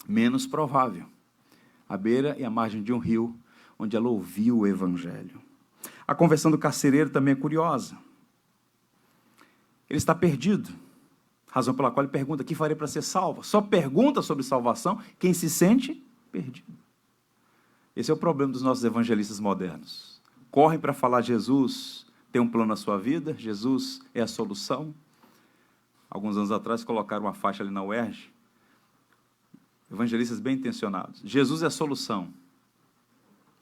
menos provável, à beira e à margem de um rio, onde ela ouviu o Evangelho. A conversão do carcereiro também é curiosa. Ele está perdido, razão pela qual ele pergunta: o que farei para ser salvo? Só pergunta sobre salvação quem se sente perdido. Esse é o problema dos nossos evangelistas modernos. Correm para falar Jesus tem um plano na sua vida, Jesus é a solução. Alguns anos atrás colocaram uma faixa ali na UERJ, evangelistas bem intencionados: Jesus é a solução.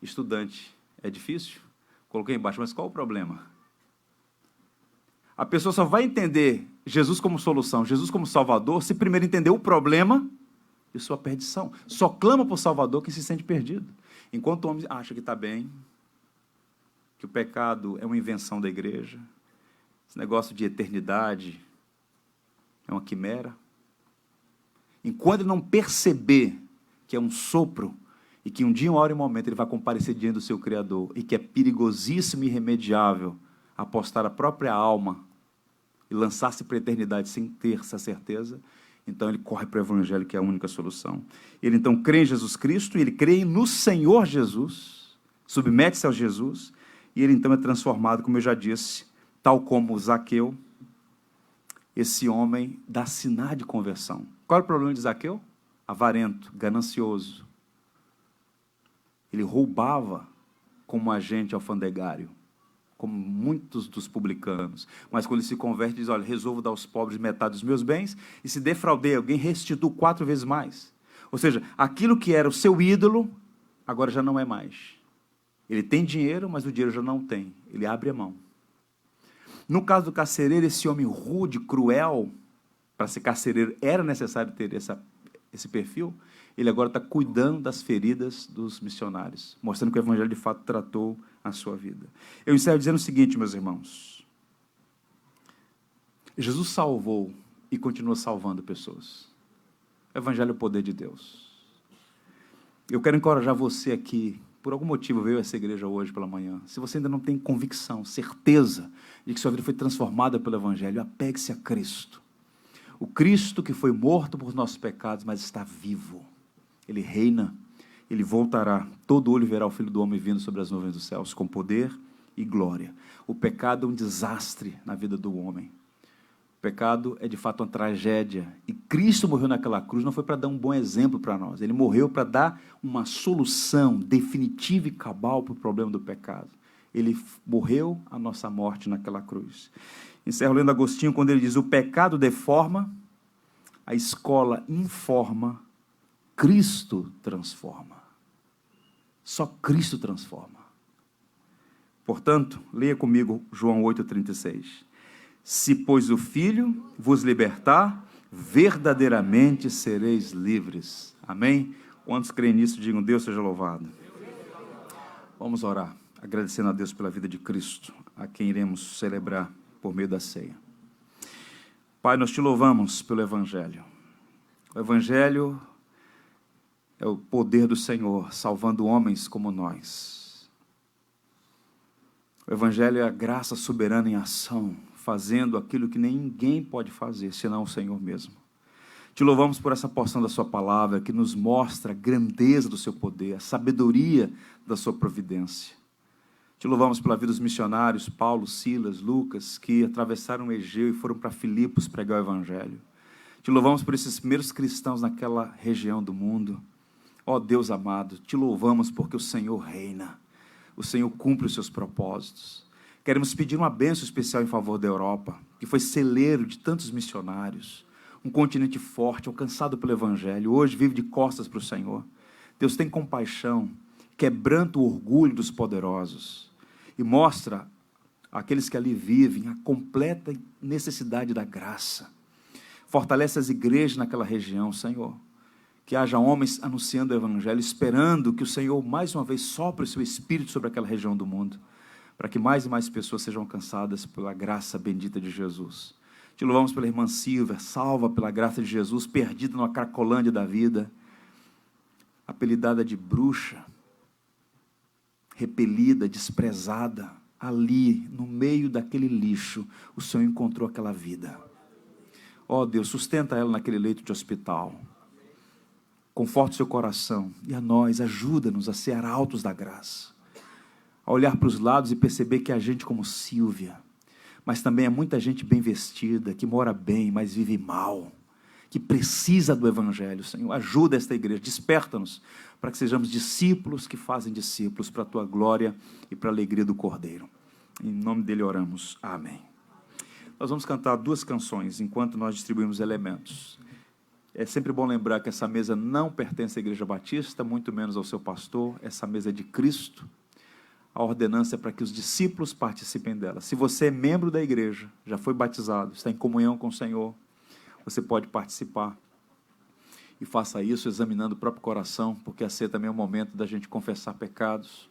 Estudante, é difícil? Coloquei embaixo, mas qual o problema? A pessoa só vai entender Jesus como solução, Jesus como Salvador, se primeiro entender o problema e sua perdição. Só clama por Salvador quem se sente perdido. Enquanto o homem acha que está bem, que o pecado é uma invenção da igreja, esse negócio de eternidade é uma quimera. Enquanto ele não perceber que é um sopro, e que um dia, uma hora e um momento, ele vai comparecer diante do seu Criador, e que é perigosíssimo e irremediável apostar a própria alma e lançar-se para a eternidade sem ter essa certeza, então ele corre para o Evangelho, que é a única solução. Ele então crê em Jesus Cristo, ele crê no Senhor Jesus, submete-se ao Jesus, e ele então é transformado, como eu já disse, tal como Zaqueu, esse homem dá sinal de conversão. Qual é o problema de Zaqueu? Avarento, ganancioso. Ele roubava como agente alfandegário, como muitos dos publicanos. Mas quando ele se converte, diz: olha, resolvo dar aos pobres metade dos meus bens, e se defraudei alguém, restituo 4 vezes mais. Ou seja, aquilo que era o seu ídolo, agora já não é mais. Ele tem dinheiro, mas o dinheiro já não tem. Ele abre a mão. No caso do carcereiro, esse homem rude, cruel, para ser carcereiro era necessário ter esse perfil. Ele agora está cuidando das feridas dos missionários, mostrando que o Evangelho de fato tratou a sua vida. Eu encerro dizendo o seguinte, meus irmãos: Jesus salvou e continua salvando pessoas. O Evangelho é o poder de Deus. Eu quero encorajar você aqui, por algum motivo veio a essa igreja hoje pela manhã. Se você ainda não tem convicção, certeza de que sua vida foi transformada pelo Evangelho, apegue-se a Cristo. O Cristo que foi morto por nossos pecados, mas está vivo. Ele reina, ele voltará. Todo olho verá o Filho do Homem vindo sobre as nuvens dos céus, com poder e glória. O pecado é um desastre na vida do homem. O pecado é de fato uma tragédia. E Cristo morreu naquela cruz, não foi para dar um bom exemplo para nós. Ele morreu para dar uma solução definitiva e cabal para o problema do pecado. Ele morreu a nossa morte naquela cruz. Encerro lendo Agostinho quando ele diz: o pecado deforma, a escola informa, Cristo transforma. Só Cristo transforma. Portanto, leia comigo João 8,36. Se, pois, o Filho vos libertar, verdadeiramente sereis livres. Amém? Quantos creem nisso, digam: Deus seja louvado. Vamos orar, agradecendo a Deus pela vida de Cristo, a quem iremos celebrar por meio da ceia. Pai, nós te louvamos pelo Evangelho. O Evangelho é o poder do Senhor, salvando homens como nós. O Evangelho é a graça soberana em ação, fazendo aquilo que ninguém pode fazer, senão o Senhor mesmo. Te louvamos por essa porção da sua palavra, que nos mostra a grandeza do seu poder, a sabedoria da sua providência. Te louvamos pela vida dos missionários, Paulo, Silas, Lucas, que atravessaram o Egeu e foram para Filipos pregar o Evangelho. Te louvamos por esses primeiros cristãos naquela região do mundo. Ó Deus amado, te louvamos porque o Senhor reina, o Senhor cumpre os seus propósitos. Queremos pedir uma bênção especial em favor da Europa, que foi celeiro de tantos missionários, um continente forte, alcançado pelo Evangelho, hoje vive de costas para o Senhor. Deus tem compaixão, quebranta o orgulho dos poderosos e mostra àqueles que ali vivem a completa necessidade da graça. Fortalece as igrejas naquela região, Senhor. Que haja homens anunciando o Evangelho, esperando que o Senhor mais uma vez sopre o seu Espírito sobre aquela região do mundo, para que mais e mais pessoas sejam alcançadas pela graça bendita de Jesus. Te louvamos pela irmã Silvia, salva pela graça de Jesus, perdida numa cracolândia da vida, apelidada de bruxa, repelida, desprezada, ali, no meio daquele lixo, o Senhor encontrou aquela vida. Ó Deus, sustenta ela naquele leito de hospital, conforte seu coração, e a nós, ajuda-nos a ser arautos da graça, a olhar para os lados e perceber que há gente como Silvia, mas também há muita gente bem vestida, que mora bem, mas vive mal, que precisa do Evangelho. Senhor, ajuda esta igreja, desperta-nos, para que sejamos discípulos que fazem discípulos, para a tua glória e para a alegria do Cordeiro. Em nome dele oramos, amém. Nós vamos cantar 2 canções, enquanto nós distribuímos elementos. É sempre bom lembrar que essa mesa não pertence à Igreja Batista, muito menos ao seu pastor. Essa mesa é de Cristo. A ordenança é para que os discípulos participem dela. Se você é membro da igreja, já foi batizado, está em comunhão com o Senhor, você pode participar. E faça isso examinando o próprio coração, porque a ceia também é um momento da gente confessar pecados.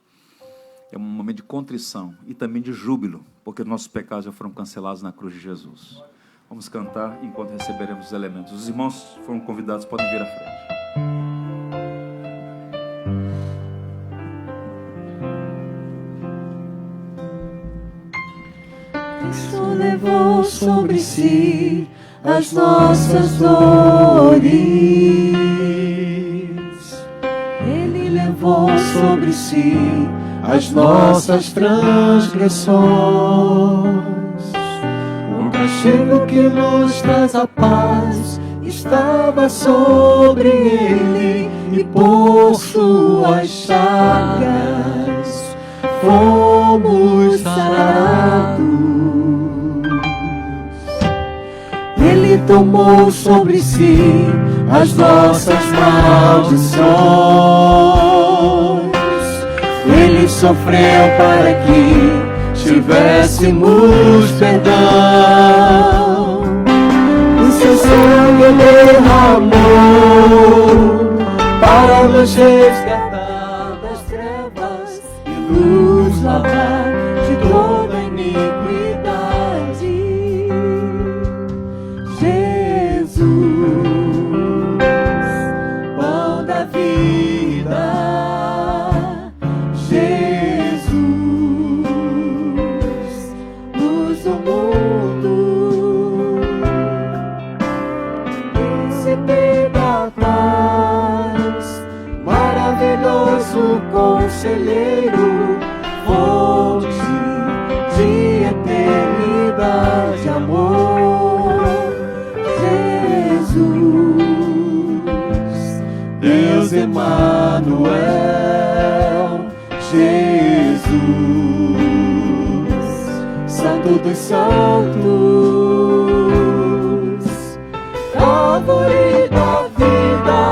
É um momento de contrição e também de júbilo, porque nossos pecados já foram cancelados na cruz de Jesus. Vamos cantar enquanto receberemos os elementos. Os irmãos foram convidados, podem vir à frente. Cristo levou sobre si as nossas dores. Ele levou sobre si as nossas transgressões. O castigo que nos traz a paz estava sobre ele, e por suas chagas fomos sarados. Ele tomou sobre si as nossas maldições. Ele sofreu para que tivéssemos perdão. O seu sangue derramou para nos resgatar das trevas e nos lavar de toda iniquidade. Jesus, pão da vida, conselheiro, fonte de eternidade, amor. Jesus, Deus Emanuel, Jesus, Santo dos Santos, árvore da vida,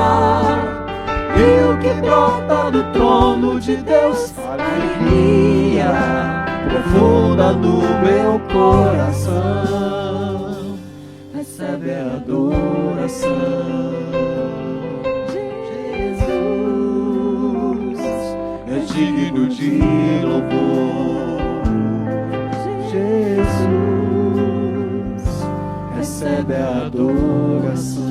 e o que brota do trono de Deus, alegria profunda do meu coração, recebe a adoração. Jesus é digno de louvor. Jesus recebe a adoração.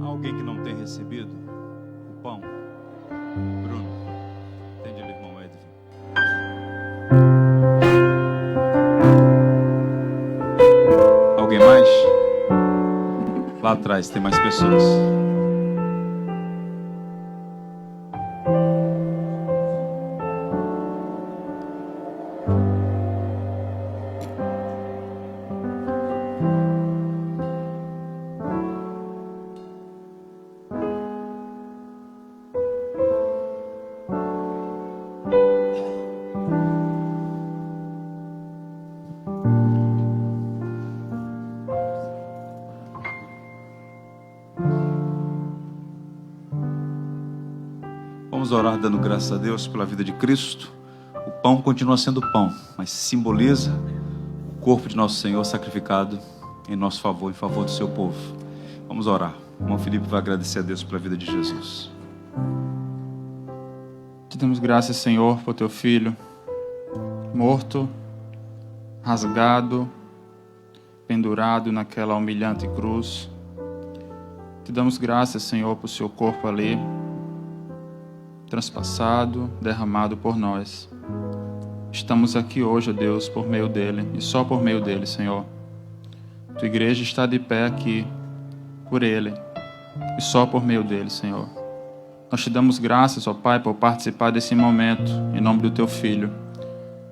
Alguém que não tem recebido o pão? Bruno, entende ali, irmão Edson? Alguém mais? Lá atrás tem mais pessoas. Vamos orar dando graças a Deus pela vida de Cristo. O pão continua sendo pão, mas simboliza o corpo de nosso Senhor sacrificado em nosso favor, em favor do seu povo. Vamos orar. O irmão Felipe vai agradecer a Deus pela vida de Jesus. Te damos graças, Senhor, por teu filho morto, rasgado, pendurado naquela humilhante cruz. Te damos graças, Senhor, por seu corpo ali, transpassado, derramado por nós. Estamos aqui hoje, ó Deus, por meio dele, e só por meio dele, Senhor. Tua igreja está de pé aqui, por ele, e só por meio dele, Senhor. Nós te damos graças, ó Pai, por participar desse momento, em nome do teu Filho.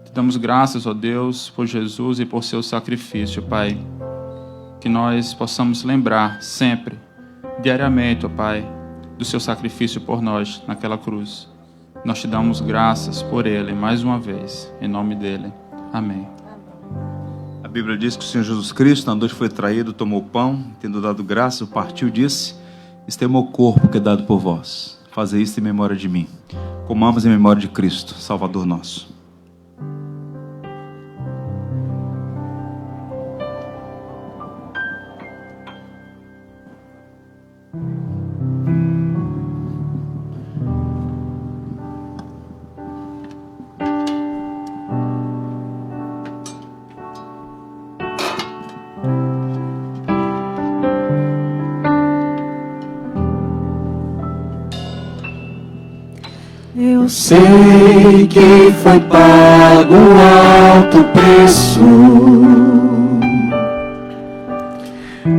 Te damos graças, ó Deus, por Jesus e por seu sacrifício, Pai. Que nós possamos lembrar sempre, diariamente, ó Pai, do seu sacrifício por nós naquela cruz. Nós te damos graças por ele mais uma vez, em nome dele. Amém. A Bíblia diz que o Senhor Jesus Cristo, na noite foi traído, tomou o pão, tendo dado graça, partiu e disse: este é o meu corpo que é dado por vós. Fazei isto em memória de mim. Comamos em memória de Cristo, Salvador nosso. Eu sei que foi pago alto preço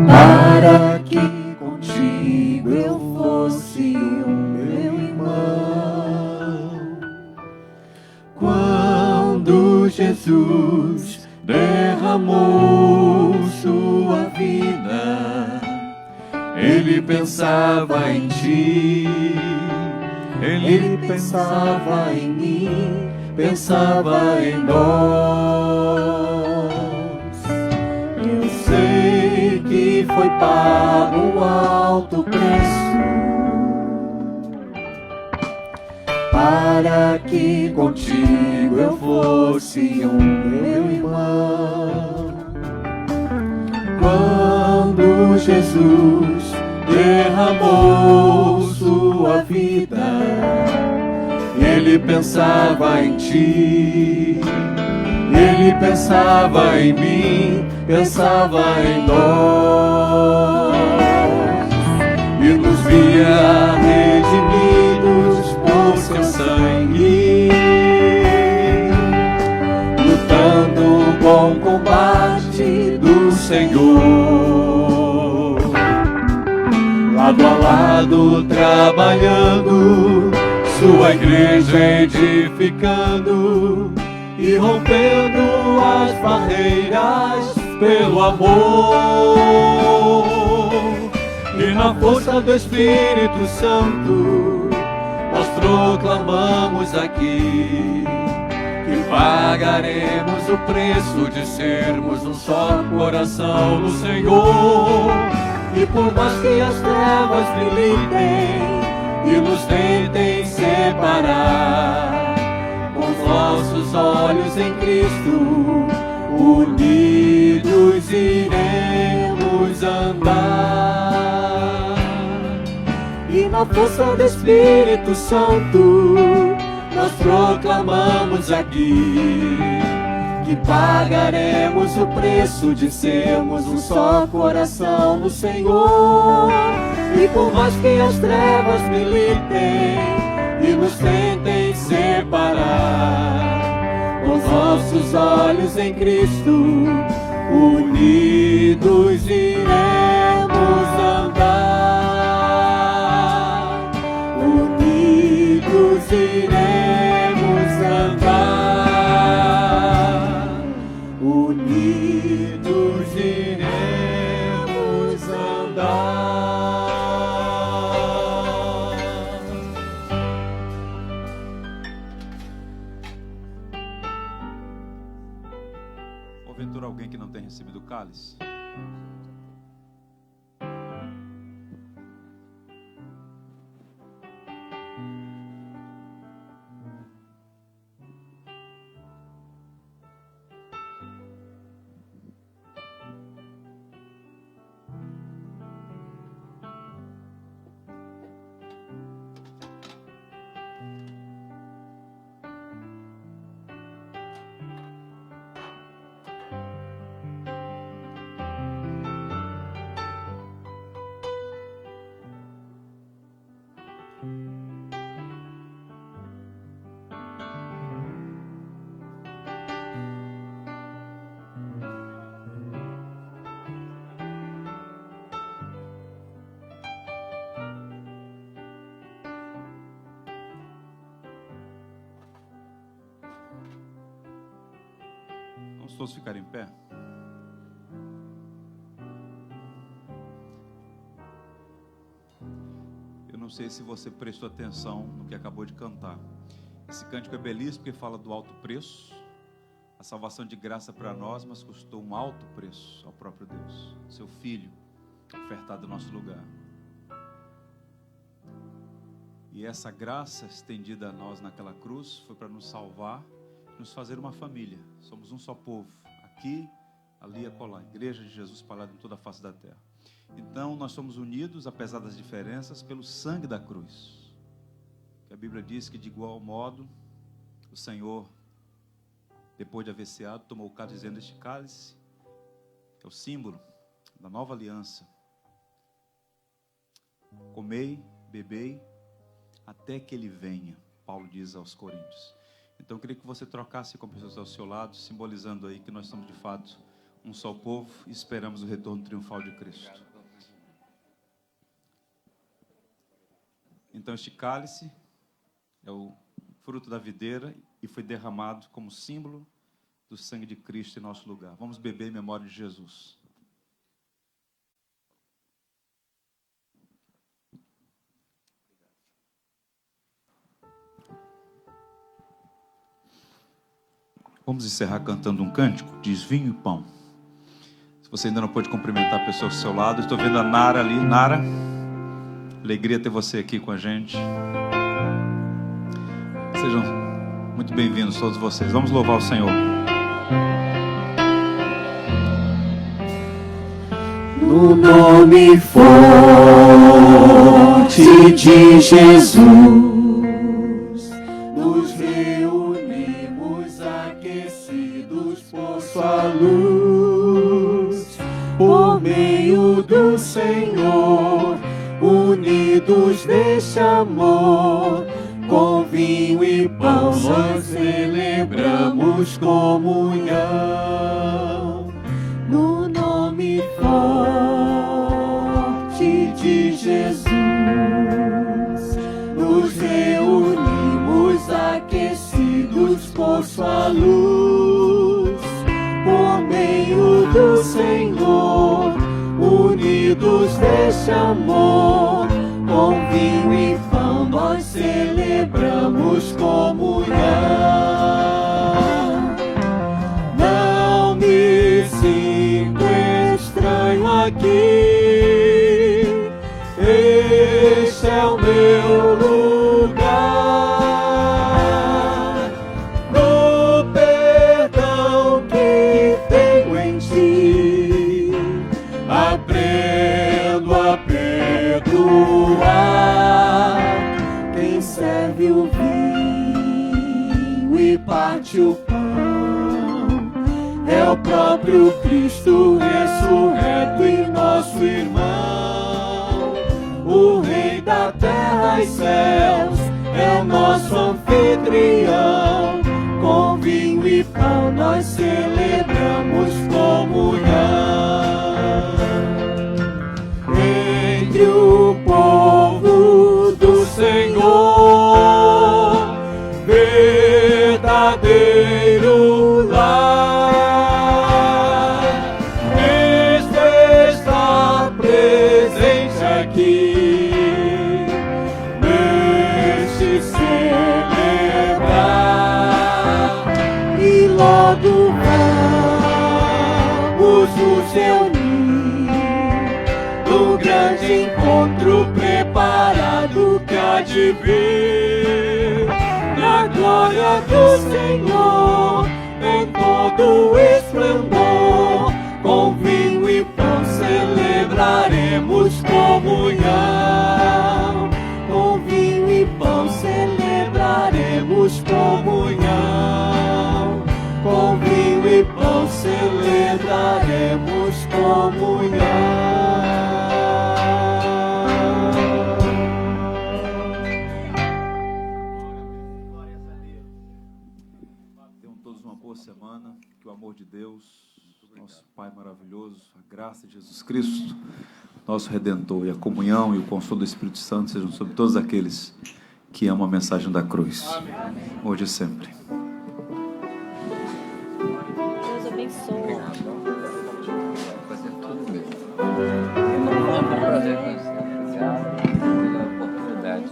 para que contigo eu fosse o meu irmão. Quando Jesus derramou sua vida, ele pensava em ti. Ele pensava em mim, pensava em nós. Eu sei que paga um alto preço para que contigo eu fosse meu irmão. Quando Jesus derramou sua vida, Ele pensava em ti, Ele pensava em mim, pensava em nós, e nos via redimidos por seu sangue, lutando o bom combate do Senhor, lado a lado trabalhando, sua igreja edificando e rompendo as barreiras pelo amor. E na força do Espírito Santo nós proclamamos aqui que pagaremos o preço de sermos um só coração no Senhor. E por mais que as trevas militem e nos tentem separar, com os nossos olhos em Cristo, unidos iremos andar. E na força do Espírito Santo nós proclamamos aqui que pagaremos o preço de sermos um só coração no Senhor. E por mais que as trevas militem e nos tentem separar, com os nossos olhos em Cristo, unidos iremos andar. Unidos iremos andar. Unidos iremos andar. Porventura alguém que não tem recebido o cálice? Vamos todos ficar em pé. Eu não sei se você prestou atenção no que acabou de cantar. Esse cântico é belíssimo porque fala do alto preço. A salvação de graça para nós, mas custou um alto preço ao próprio Deus. Seu Filho, ofertado no nosso lugar. E essa graça estendida a nós naquela cruz foi para nos salvar, nos fazer uma família. Somos um só povo, aqui, ali e acolá. Igreja de Jesus espalhada em toda a face da terra. Então nós somos unidos, apesar das diferenças, pelo sangue da cruz. Que a Bíblia diz que de igual modo o Senhor, depois de haver ceado, tomou o cálice, dizendo: este cálice é o símbolo da nova aliança. Comei, bebei, até que Ele venha, Paulo diz aos Coríntios. Então eu queria que você trocasse com pessoas ao seu lado, simbolizando aí que nós somos de fato um só povo e esperamos o retorno triunfal de Cristo. Então este cálice é o fruto da videira e foi derramado como símbolo do sangue de Cristo em nosso lugar. Vamos beber em memória de Jesus. Vamos encerrar cantando um cântico, diz: vinho e pão. Se Se você ainda não pôde cumprimentar a pessoa ao seu lado, estou vendo a Nara ali. Nara, alegria ter você aqui com a gente. Sejam muito bem-vindos todos vocês. Vamos louvar o Senhor. No nome forte de Jesus, nos reunimos aquecidos por sua luz. Por meio do Senhor, unidos neste amor, com vinho e pão nós celebramos comunhão. No nome forte de Jesus, nos reunimos aquecidos por sua luz. Por meio do Senhor, unidos neste amor, com vinho e pão nós celebramos comunhão. Não me sinto estranho aqui, este é o meu lugar. No perdão que tenho em ti, aprendo a perdoar. Quem serve o vinho e parte o pão é o próprio Cristo ressurreto e nosso irmão. O Rei da terra e céus é o nosso anfitrião. Com vinho e pão nós celebramos comunhão. Entre o povo do Senhor, verdadeiro lar, Cristo está presente aqui, neste celebrar. E logo vamos nos reunir no grande encontro preparado que há de vir. Na glória do Senhor, em todo esplendor, com vinho e pão celebraremos comunhão. Com vinho e pão celebraremos comunhão. Com vinho e pão celebraremos comunhão. Semana, que o amor de Deus, nosso Pai maravilhoso, a graça de Jesus Cristo, nosso Redentor, e a comunhão e o consolo do Espírito Santo sejam sobre todos aqueles que amam a mensagem da cruz. Amém. Hoje e sempre. Deus abençoe. É um prazer conhecer. Obrigado pela oportunidade.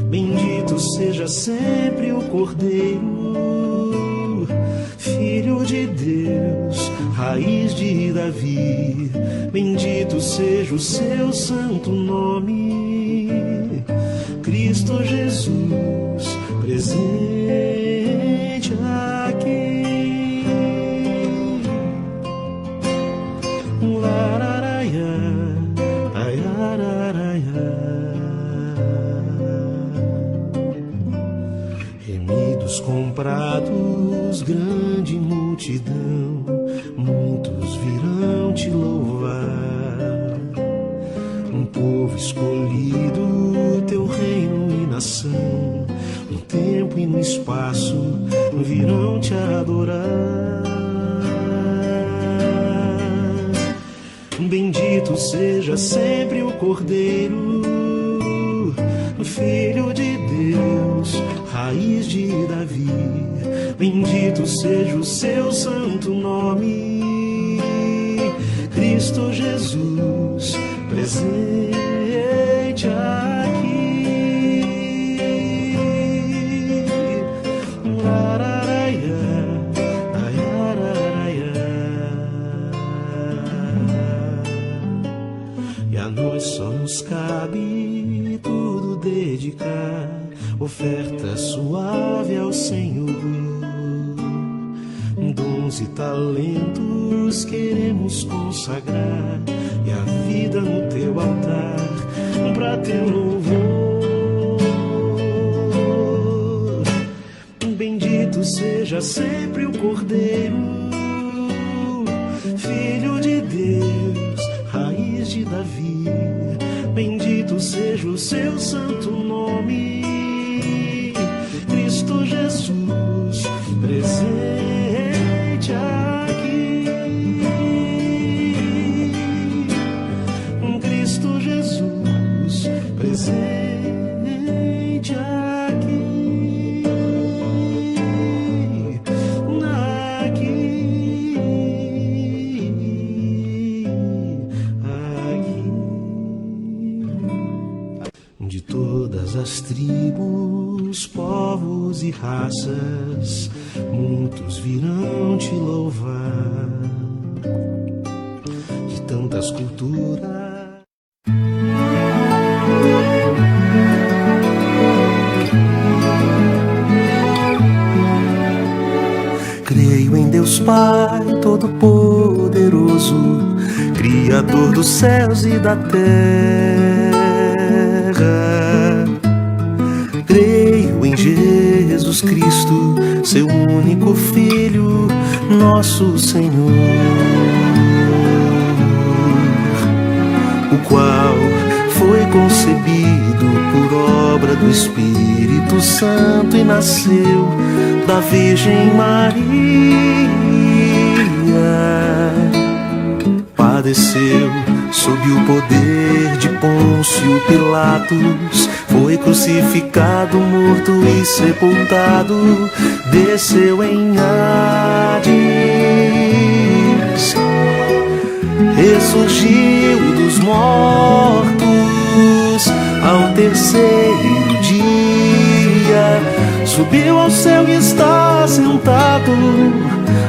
Bendito seja sempre o Cordeiro, Filho de Deus, raiz de Davi. Bendito seja o seu santo nome, Cristo Jesus, presente aqui. Lararaia, ai, lararaia. pecados, grande multidão, muitos virão te louvar. Um povo escolhido, teu reino e nação, no tempo e no espaço virão te adorar. Bendito seja sempre o Cordeiro, Filho de Deus, raiz de Davi. Bendito seja o seu santo nome, Cristo Jesus, presente aqui. E a nós só nos cabe tudo dedicar, oferta suave ao Senhor. Dons e talentos queremos consagrar, e a vida no teu altar, pra teu louvor. Bendito seja sempre o Cordeiro, Filho de Deus, raiz de Davi. Bendito seja o seu santo nome, Cristo Jesus, presente aqui. Cristo Jesus, presente aqui. De todas as tribos, povos e raças, muitos virão te louvar. De tantas culturas. Creio em Deus Pai Todo-Poderoso, Criador dos céus e da terra. Creio em Jesus Cristo, seu único Filho, nosso Senhor, o qual foi concebido por obra do Espírito Santo e nasceu da Virgem Maria. Padeceu sob o poder de Pôncio Pilatos, foi crucificado, morto e sepultado, desceu em Hades, ressurgiu dos mortos ao terceiro dia, subiu ao céu e está sentado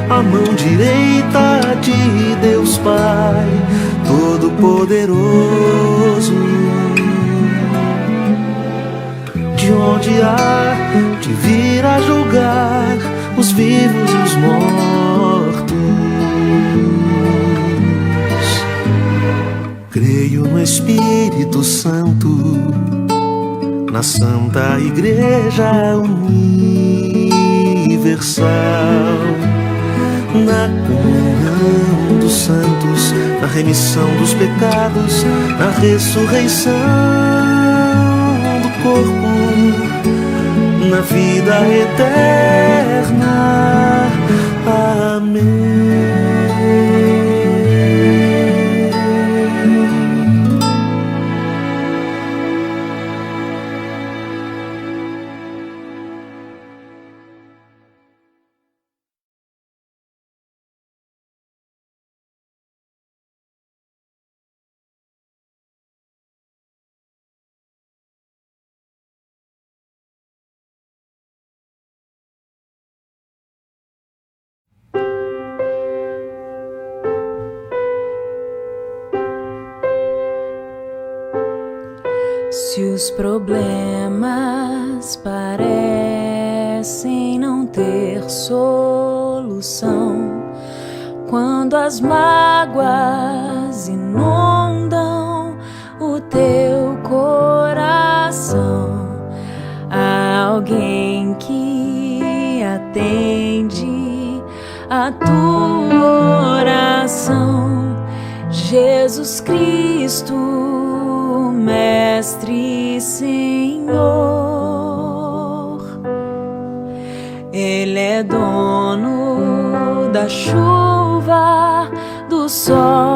à mão direita de Deus Pai Todo-Poderoso, de onde há de vir a julgar os vivos e os mortos. Creio no Espírito Santo, na Santa Igreja Universal, na comunhão dos santos, na remissão dos pecados, na ressurreição do corpo, na vida eterna. Amém. Se os problemas parecem não ter solução, quando as mágoas inundam o teu coração, há alguém que atende a tua oração, Jesus Cristo, Mestre e Senhor. Ele é dono da chuva, do sol